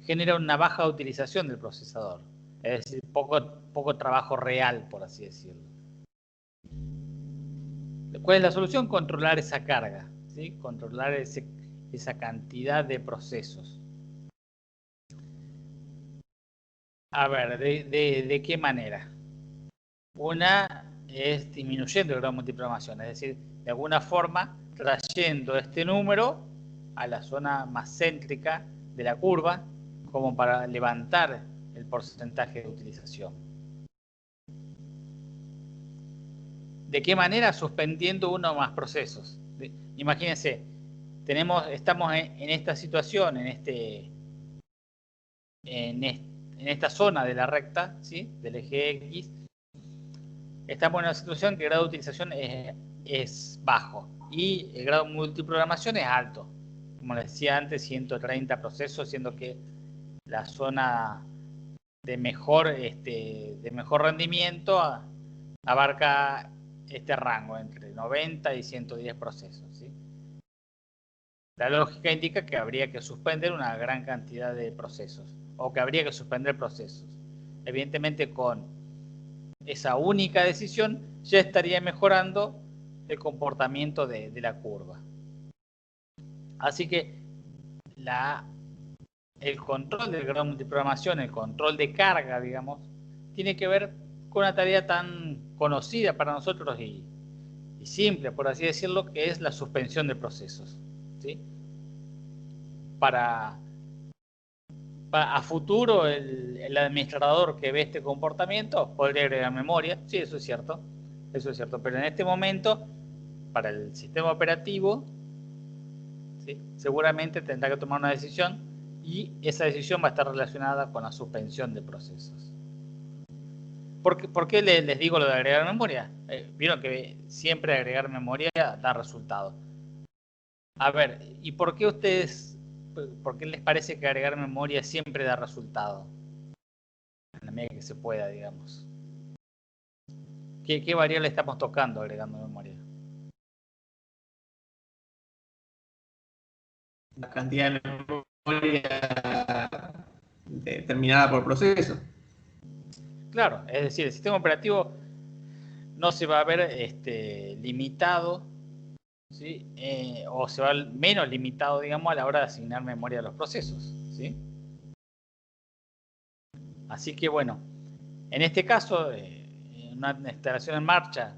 genera una baja utilización del procesador? Es decir, poco trabajo real, por así decirlo. ¿Cuál es la solución? Controlar esa carga, ¿sí? Controlar esa cantidad de procesos. A ver, ¿de qué manera? Una es disminuyendo el grado de multiprogramación, es decir, de alguna forma trayendo este número a la zona más céntrica de la curva, como para levantar el porcentaje de utilización. ¿De qué manera? Suspendiendo uno o más procesos. Imagínense, estamos en esta situación, en esta zona de la recta, ¿sí? Del eje X. Estamos en una situación que el grado de utilización es bajo y el grado de multiprogramación es alto. Como les decía antes, 130 procesos, siendo que la zona de mejor rendimiento abarca este rango entre 90 y 110 procesos, ¿sí? La lógica indica que habría que suspender una gran cantidad de procesos o que habría que suspender procesos. Evidentemente, con esa única decisión ya estaría mejorando el comportamiento de la curva. Así que el control del grado de multiprogramación, el control de carga, digamos, tiene que ver con una tarea tan conocida para nosotros y simple, por así decirlo, que es la suspensión de procesos, ¿sí? A futuro, el administrador que ve este comportamiento podría agregar memoria, sí, eso es cierto, pero en este momento, para el sistema operativo, ¿sí? Seguramente tendrá que tomar una decisión y esa decisión va a estar relacionada con la suspensión de procesos. ¿Por qué les digo lo de agregar memoria? Vieron que siempre agregar memoria da resultado. A ver, ¿y por qué les parece que agregar memoria siempre da resultado? En la medida que se pueda, digamos. ¿Qué variable estamos tocando agregando memoria? La cantidad de memoria determinada por proceso. Claro, es decir, el sistema operativo no se va a ver limitado, ¿sí? O se va a ver menos limitado, digamos, a la hora de asignar memoria a los procesos, ¿sí? Así que bueno, en este caso, en una instalación en marcha,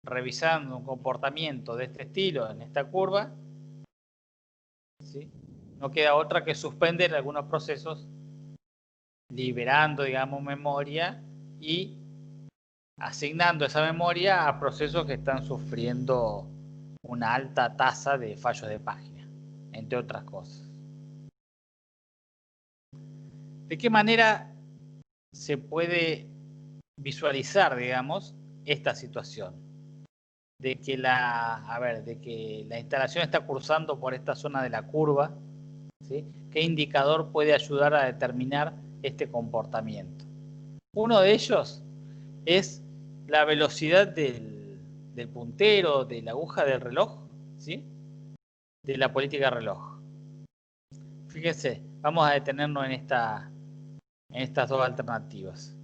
revisando un comportamiento de este estilo en esta curva, ¿sí? No queda otra que suspender algunos procesos, liberando, digamos, memoria y asignando esa memoria a procesos que están sufriendo una alta tasa de fallos de página, entre otras cosas. ¿De qué manera se puede visualizar, digamos, esta situación? De que la instalación está cursando por esta zona de la curva, ¿sí? ¿Qué indicador puede ayudar a determinar este comportamiento? Uno de ellos es la velocidad del puntero, de la aguja del reloj, ¿sí? De la política de reloj. Fíjense, vamos a detenernos en estas dos alternativas.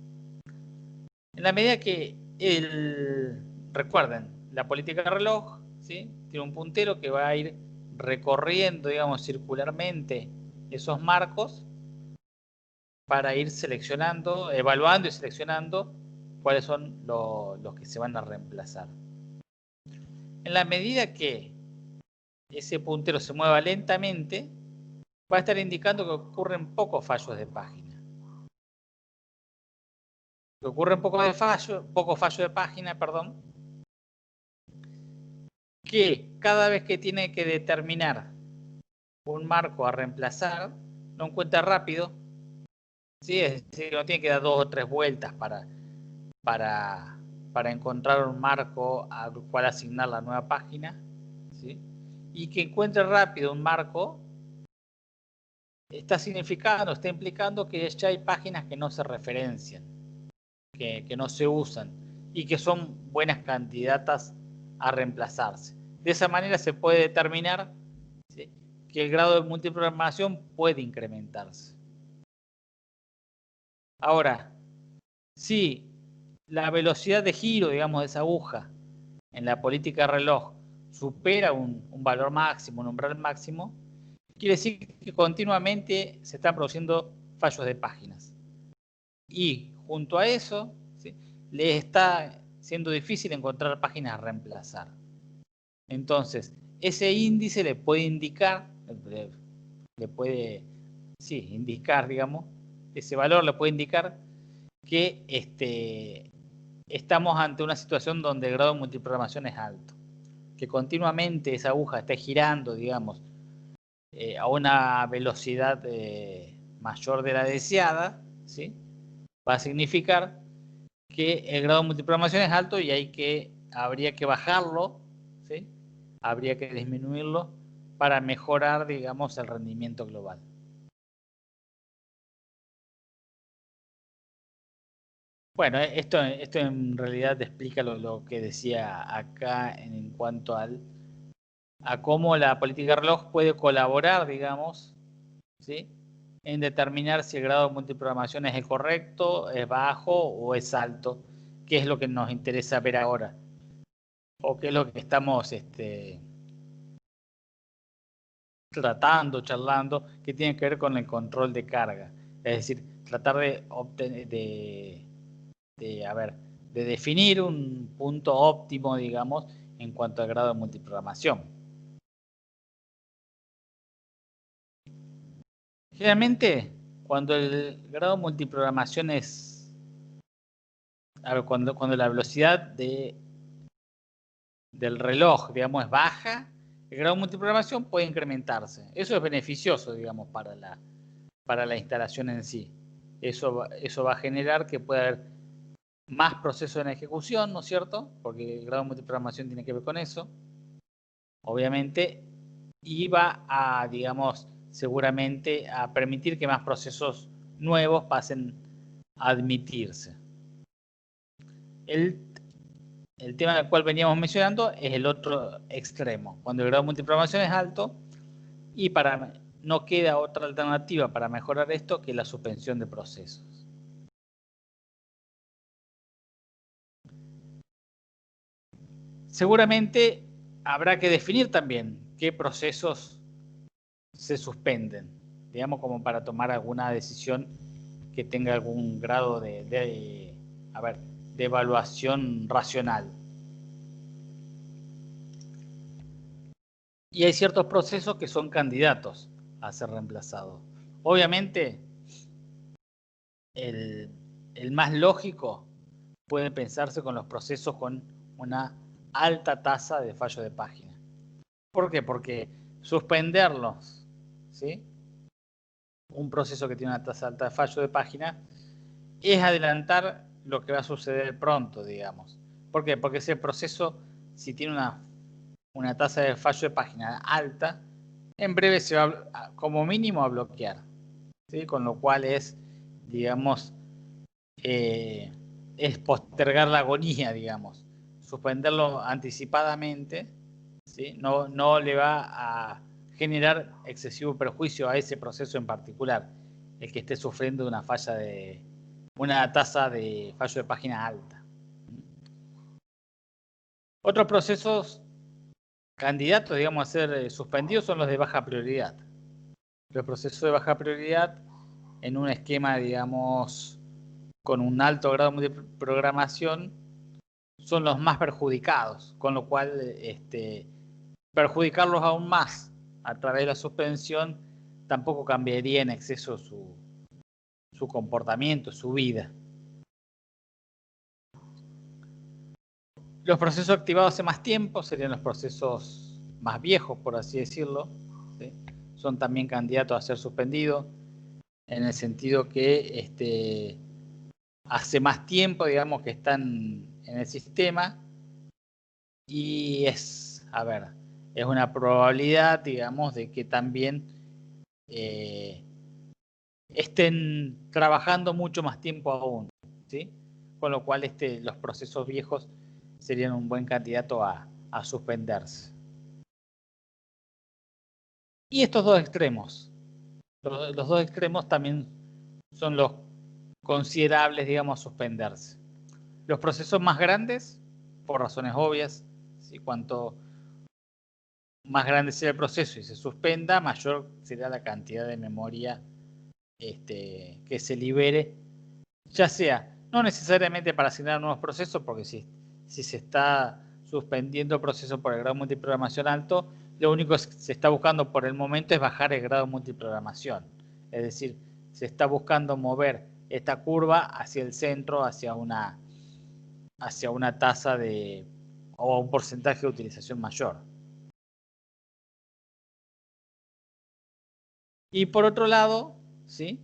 En la medida que recuerden, la política de reloj, ¿sí? Tiene un puntero que va a ir recorriendo, digamos, circularmente esos marcos para ir seleccionando, evaluando y seleccionando cuáles son los que se van a reemplazar. En la medida que ese puntero se mueva lentamente, va a estar indicando que ocurren pocos fallos de página. Que ocurren pocos fallos de página, perdón, que cada vez que tiene que determinar un marco a reemplazar, lo encuentra rápido, ¿sí? Es decir, no tiene que dar 2 o 3 vueltas para encontrar un marco al cual asignar la nueva página, ¿sí? Y que encuentre rápido un marco está significando, está implicando que ya hay páginas que no se referencian, que no se usan y que son buenas candidatas a reemplazarse. De esa manera se puede determinar, ¿sí?, que el grado de multiprogramación puede incrementarse. Ahora, si la velocidad de giro, digamos, de esa aguja en la política de reloj supera un valor máximo, un umbral máximo, quiere decir que continuamente se están produciendo fallos de páginas. Y junto a eso, ¿sí?, le está siendo difícil encontrar páginas a reemplazar. Entonces, ese índice le puede indicar, indicar, digamos, ese valor le puede indicar que estamos ante una situación donde el grado de multiprogramación es alto, que continuamente esa aguja esté girando, digamos, a una velocidad mayor de la deseada, ¿sí?, va a significar que el grado de multiprogramación es alto y habría que bajarlo, ¿sí?, habría que disminuirlo para mejorar, digamos, el rendimiento global. Bueno, esto en realidad explica lo que decía acá en cuanto a cómo la política de reloj puede colaborar, digamos, ¿sí?, en determinar si el grado de multiprogramación es el correcto, es bajo o es alto, que es lo que nos interesa ver ahora, o qué es lo que estamos tratando, charlando, que tiene que ver con el control de carga. Es decir, tratar de definir un punto óptimo, digamos, en cuanto al grado de multiprogramación. Generalmente, cuando el grado de multiprogramación cuando la velocidad del reloj, digamos, es baja, el grado de multiprogramación puede incrementarse. Eso es beneficioso, digamos, para la instalación en sí. Eso va a generar que pueda haber más procesos en ejecución, ¿no es cierto? Porque el grado de multiprogramación tiene que ver con eso, obviamente, y va a, digamos, seguramente a permitir que más procesos nuevos pasen a admitirse. El tema del cual veníamos mencionando es el otro extremo, cuando el grado de multiprogramación es alto y no queda otra alternativa para mejorar esto que la suspensión de procesos. Seguramente habrá que definir también qué procesos se suspenden, digamos, como para tomar alguna decisión que tenga algún grado de evaluación racional. Y hay ciertos procesos que son candidatos a ser reemplazados. Obviamente, el más lógico puede pensarse con los procesos con una alta tasa de fallo de página. ¿Por qué? Porque suspenderlos, ¿sí?, un proceso que tiene una tasa alta de fallo de página, es adelantar lo que va a suceder pronto, digamos. ¿Por qué? Porque ese proceso, si tiene una tasa de fallo de página alta, en breve se va, como mínimo, a bloquear, ¿sí? Con lo cual es, digamos, es postergar la agonía, digamos. Suspenderlo anticipadamente, ¿sí?, no le va a generar excesivo perjuicio a ese proceso en particular, el que esté sufriendo una tasa de fallo de página alta. Otros procesos candidatos, digamos, a ser suspendidos son los de baja prioridad. Los procesos de baja prioridad, en un esquema, digamos, con un alto grado de programación, son los más perjudicados, con lo cual perjudicarlos aún más a través de la suspensión tampoco cambiaría en exceso su comportamiento, su vida. Los procesos activados hace más tiempo serían los procesos más viejos, por así decirlo, ¿sí? Son también candidatos a ser suspendidos, en el sentido que hace más tiempo, digamos, que están en el sistema, y es una probabilidad, digamos, de que también estén trabajando mucho más tiempo aún, ¿sí? Con lo cual los procesos viejos serían un buen candidato a suspenderse. Y estos dos extremos, los dos extremos también son los considerables, digamos, a suspenderse. Los procesos más grandes, por razones obvias, ¿sí? Cuanto más grande sea el proceso y se suspenda, mayor será la cantidad de memoria que se libere, ya sea, no necesariamente para asignar nuevos procesos, porque si se está suspendiendo el proceso por el grado de multiprogramación alto, lo único que se está buscando por el momento es bajar el grado de multiprogramación. Es decir, se está buscando mover esta curva hacia el centro, hacia una tasa o un porcentaje de utilización mayor. Y por otro lado, ¿sí?,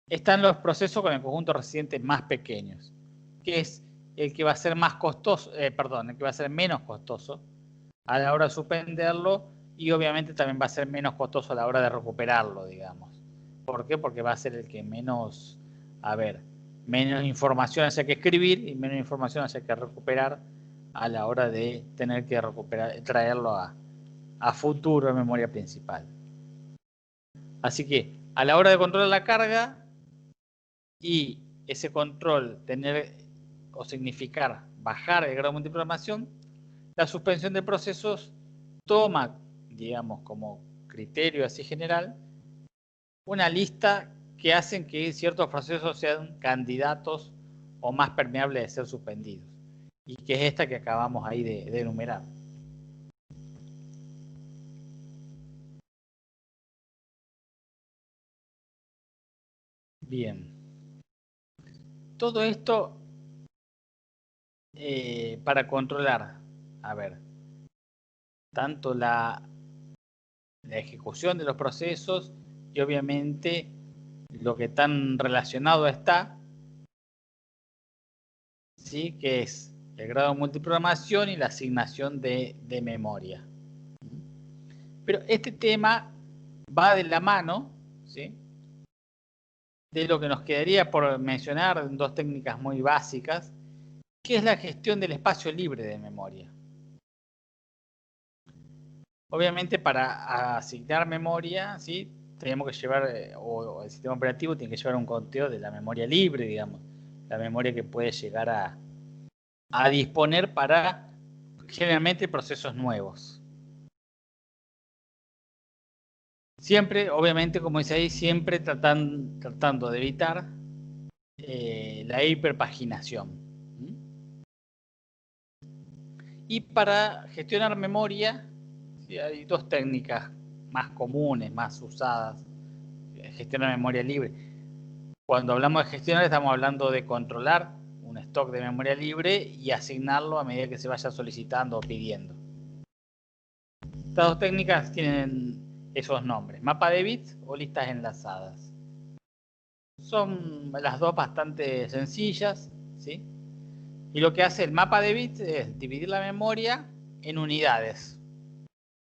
están los procesos con el conjunto residente más pequeños, que es el que va a ser más costoso, el que va a ser menos costoso a la hora de suspenderlo, y obviamente también va a ser menos costoso a la hora de recuperarlo, digamos. ¿Por qué? Porque va a ser el que menos información haya que escribir y menos información haya que recuperar a la hora de tener que traerlo a futuro en memoria principal. Así que a la hora de controlar la carga y ese control tener o significar bajar el grado de multiprogramación, la suspensión de procesos toma, digamos, como criterio así general, una lista que hacen que ciertos procesos sean candidatos o más permeables de ser suspendidos, y que es esta que acabamos ahí de enumerar. Bien. Todo esto para controlar, tanto la ejecución de los procesos y obviamente lo que tan relacionado está, ¿sí?, que es el grado de multiprogramación y la asignación de memoria. Pero este tema va de la mano, ¿sí?, de lo que nos quedaría por mencionar, dos técnicas muy básicas, que es la gestión del espacio libre de memoria. Obviamente, para asignar memoria, ¿sí?, tenemos que llevar, o el sistema operativo tiene que llevar un conteo de la memoria libre, digamos, la memoria que puede llegar a disponer para generalmente procesos nuevos. Siempre, obviamente, como dice ahí, siempre tratando de evitar la hiperpaginación. Y para gestionar memoria, ¿sí?, hay dos técnicas más comunes, más usadas. Gestionar memoria libre. Cuando hablamos de gestionar, estamos hablando de controlar un stock de memoria libre y asignarlo a medida que se vaya solicitando o pidiendo. Estas dos técnicas tienen esos nombres: mapa de bits o listas enlazadas. Son las dos bastante sencillas, ¿sí? Y lo que hace el mapa de bits es dividir la memoria en unidades,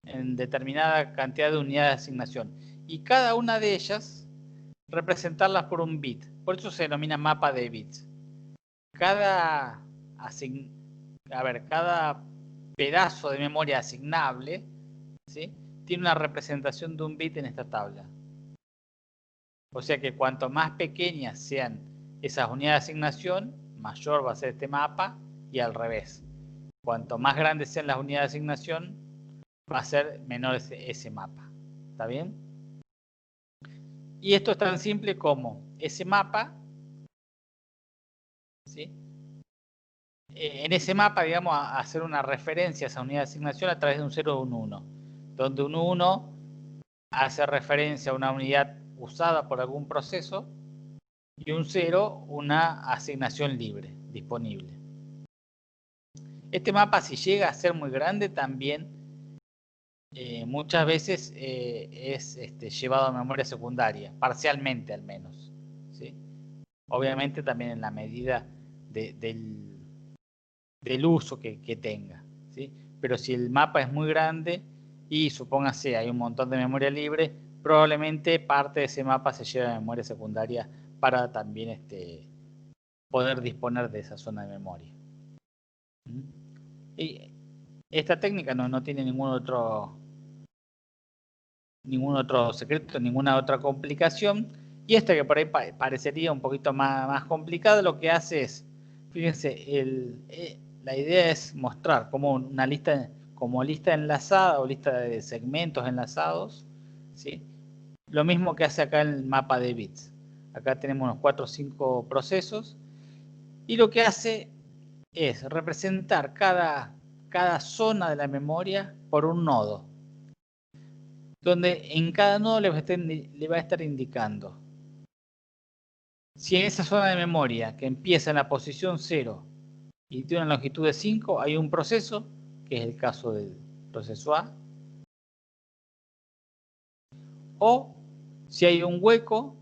en determinada cantidad de unidades de asignación, y cada una de ellas representarlas por un bit. Por eso se denomina mapa de bits. Cada pedazo de memoria asignable, ¿sí?, tiene una representación de un bit en esta tabla. O sea que cuanto más pequeñas sean esas unidades de asignación, mayor va a ser este mapa, y al revés. Cuanto más grandes sean las unidades de asignación, va a ser menor ese mapa. ¿Está bien? Y esto es tan simple como ese mapa, ¿sí?, en ese mapa, digamos, hacer una referencia a esa unidad de asignación a través de un 0 o un 1, donde un 1 hace referencia a una unidad usada por algún proceso y un 0 una asignación libre, disponible. Este mapa, si llega a ser muy grande, también muchas veces es llevado a memoria secundaria, parcialmente al menos, ¿sí? Obviamente también en la medida del uso que tenga, ¿sí? Pero si el mapa es muy grande y supóngase hay un montón de memoria libre, probablemente parte de ese mapa se lleve a memoria secundaria para también poder disponer de esa zona de memoria. Y esta técnica no tiene ningún otro secreto, ninguna otra complicación. Y esta que por ahí parecería un poquito más complicada, lo que hace es, fíjense, la idea es mostrar como lista enlazada o lista de segmentos enlazados, ¿sí? Lo mismo que hace acá el mapa de bits. Acá tenemos unos 4 o 5 procesos y lo que hace es representar cada zona de la memoria por un nodo, donde en cada nodo le va a estar indicando si en esa zona de memoria que empieza en la posición 0 y tiene una longitud de 5 hay un proceso, que es el caso del proceso A, o si hay un hueco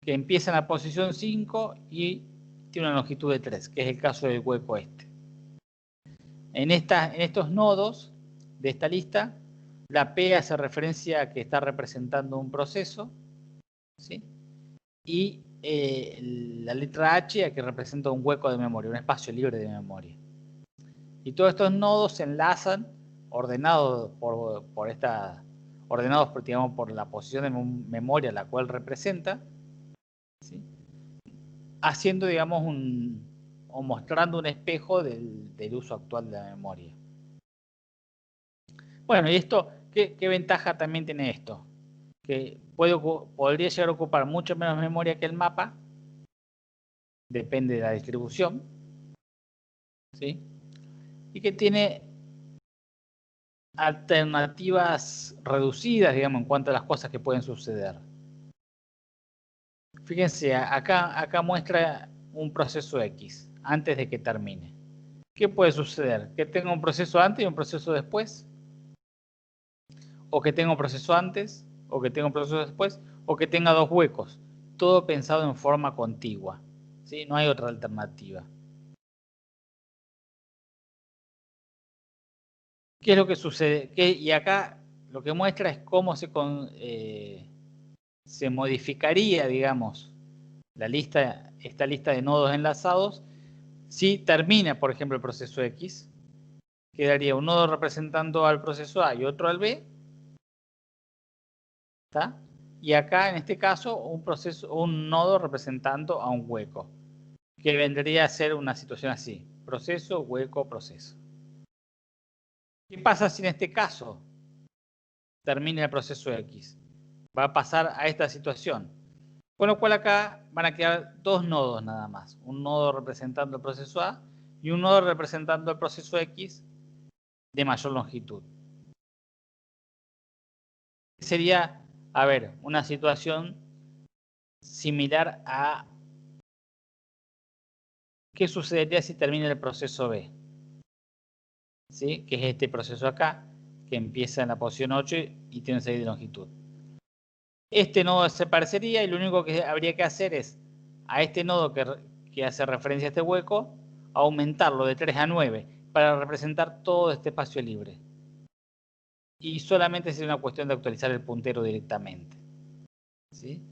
que empieza en la posición 5 y tiene una longitud de 3, que es el caso del hueco este. En estos nodos de esta lista, la P hace referencia a que está representando un proceso, ¿sí? Y la letra H a que representa un hueco de memoria, un espacio libre de memoria. Y todos estos nodos se enlazan ordenados digamos, por la posición de memoria la cual representa, ¿sí? Haciendo, digamos, o mostrando un espejo del uso actual de la memoria. Bueno, y esto, ¿qué ventaja también tiene esto? Que podría llegar a ocupar mucho menos memoria que el mapa, depende de la distribución, ¿sí? Y que tiene alternativas reducidas, digamos, en cuanto a las cosas que pueden suceder. Fíjense, acá muestra un proceso X antes de que termine. ¿Qué puede suceder? Que tenga un proceso antes y un proceso después, o que tenga un proceso antes, o que tenga un proceso después, o que tenga dos huecos, todo pensado en forma contigua, ¿sí? No hay otra alternativa. ¿Qué es lo que sucede? Y acá lo que muestra es cómo se modificaría, digamos, esta lista de nodos enlazados si termina, por ejemplo, el proceso X. Quedaría un nodo representando al proceso A y otro al B, ¿está? Y acá, en este caso, un nodo representando a un hueco, que vendría a ser una situación así: proceso, hueco, proceso. ¿Qué pasa si en este caso termina el proceso X? Va a pasar a esta situación. Con lo cual acá van a quedar dos nodos nada más. Un nodo representando el proceso A y un nodo representando el proceso X de mayor longitud. Sería, a ver, una situación similar a qué sucedería si termina el proceso B, ¿sí? Que es este proceso acá, que empieza en la posición 8 y tiene 6 de longitud. Este nodo se parecería y lo único que habría que hacer es a este nodo que hace referencia a este hueco, aumentarlo de 3 a 9 para representar todo este espacio libre. Y solamente sería una cuestión de actualizar el puntero directamente, ¿sí?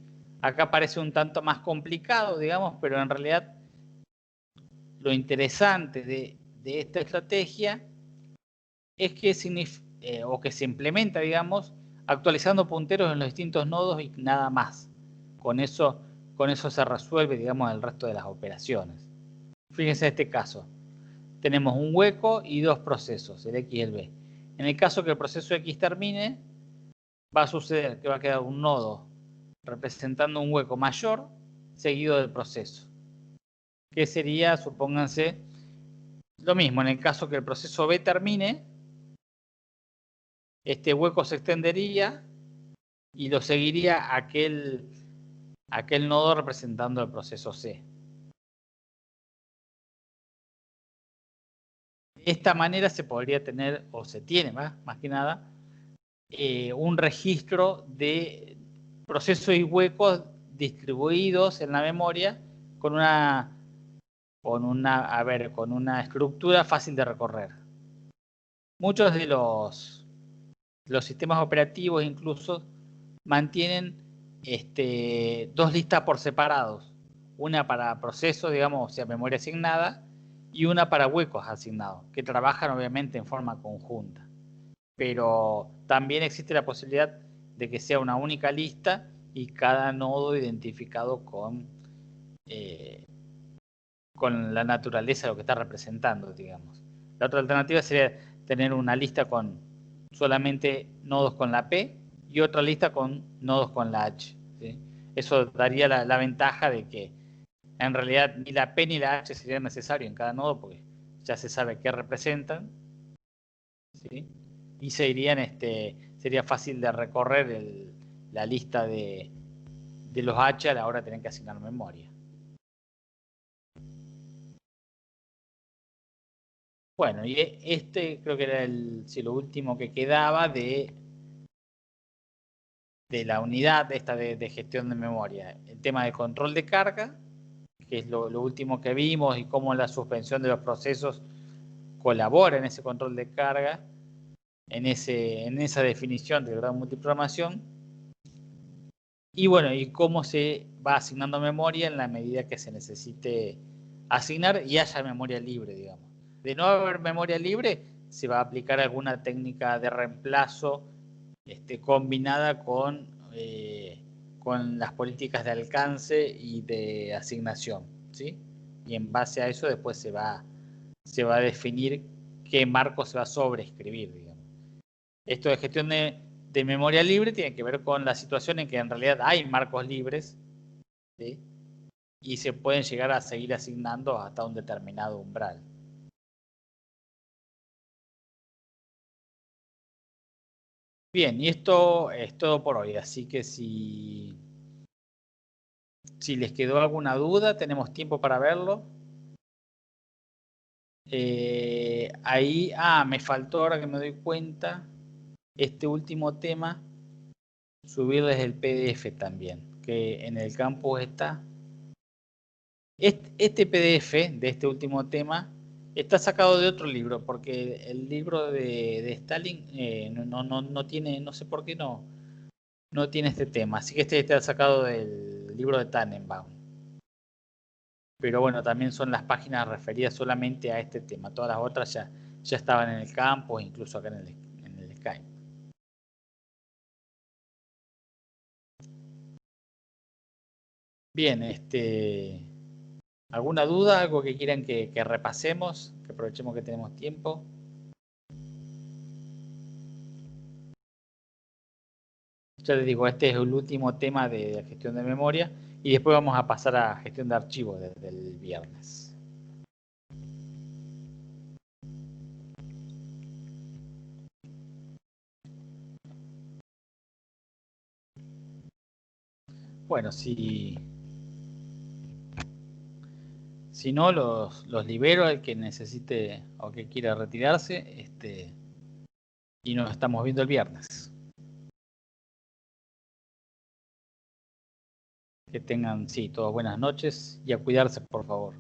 Acá parece un tanto más complicado, digamos, pero en realidad lo interesante de esta estrategia es que que se implementa, digamos, actualizando punteros en los distintos nodos y nada más. Con eso se resuelve, digamos, el resto de las operaciones. Fíjense este caso. Tenemos un hueco y dos procesos, el X y el B. En el caso que el proceso X termine, va a suceder que va a quedar un nodo representando un hueco mayor seguido del proceso. Que sería, supónganse, lo mismo. En el caso que el proceso B termine, este hueco se extendería y lo seguiría aquel nodo representando el proceso C. De esta manera se podría tener, o se tiene más que nada, un registro de procesos y huecos distribuidos en la memoria con una estructura fácil de recorrer. Muchos de los sistemas operativos incluso mantienen dos listas por separados. Una para procesos, digamos, o sea, memoria asignada, y una para huecos asignados, que trabajan obviamente en forma conjunta. Pero también existe la posibilidad de que sea una única lista y cada nodo identificado con la naturaleza de lo que está representando, digamos. La otra alternativa sería tener una lista con solamente nodos con la P y otra lista con nodos con la H, ¿sí? Eso daría la ventaja de que en realidad ni la P ni la H serían necesarios en cada nodo porque ya se sabe qué representan, ¿sí? Y sería fácil de recorrer la lista de los H a la hora de tener que asignar memoria. Bueno, y creo que era lo último que quedaba de la unidad esta de gestión de memoria. El tema de control de carga, que es lo último que vimos, y cómo la suspensión de los procesos colabora en ese control de carga, en esa definición de gran multiprogramación. Y bueno, y cómo se va asignando memoria en la medida que se necesite asignar y haya memoria libre, digamos. De no haber memoria libre, se va a aplicar alguna técnica de reemplazo combinada con las políticas de alcance y de asignación, ¿sí? Y en base a eso después se va a definir qué marco se va a sobreescribir, digamos. Esto de gestión de memoria libre tiene que ver con la situación en que en realidad hay marcos libres, ¿sí? Y se pueden llegar a seguir asignando hasta un determinado umbral. Bien, y esto es todo por hoy, así que si les quedó alguna duda, tenemos tiempo para verlo. Ahí, me faltó ahora que me doy cuenta, este último tema, subir desde el PDF también, que en el campus está. Este PDF de este último tema está sacado de otro libro, porque el libro de Stalin no tiene, no sé por qué no tiene este tema. Así que este está sacado del libro de Tannenbaum. Pero bueno, también son las páginas referidas solamente a este tema. Todas las otras ya estaban en el campus, incluso acá en el Skype. Bien, ¿alguna duda? ¿Algo que quieran que repasemos? Que aprovechemos que tenemos tiempo. Ya les digo, este es el último tema de gestión de memoria y después vamos a pasar a gestión de archivos desde el viernes. Bueno, si no, los libero al que necesite o que quiera retirarse, y nos estamos viendo el viernes. Que tengan, sí, todas buenas noches y a cuidarse, por favor.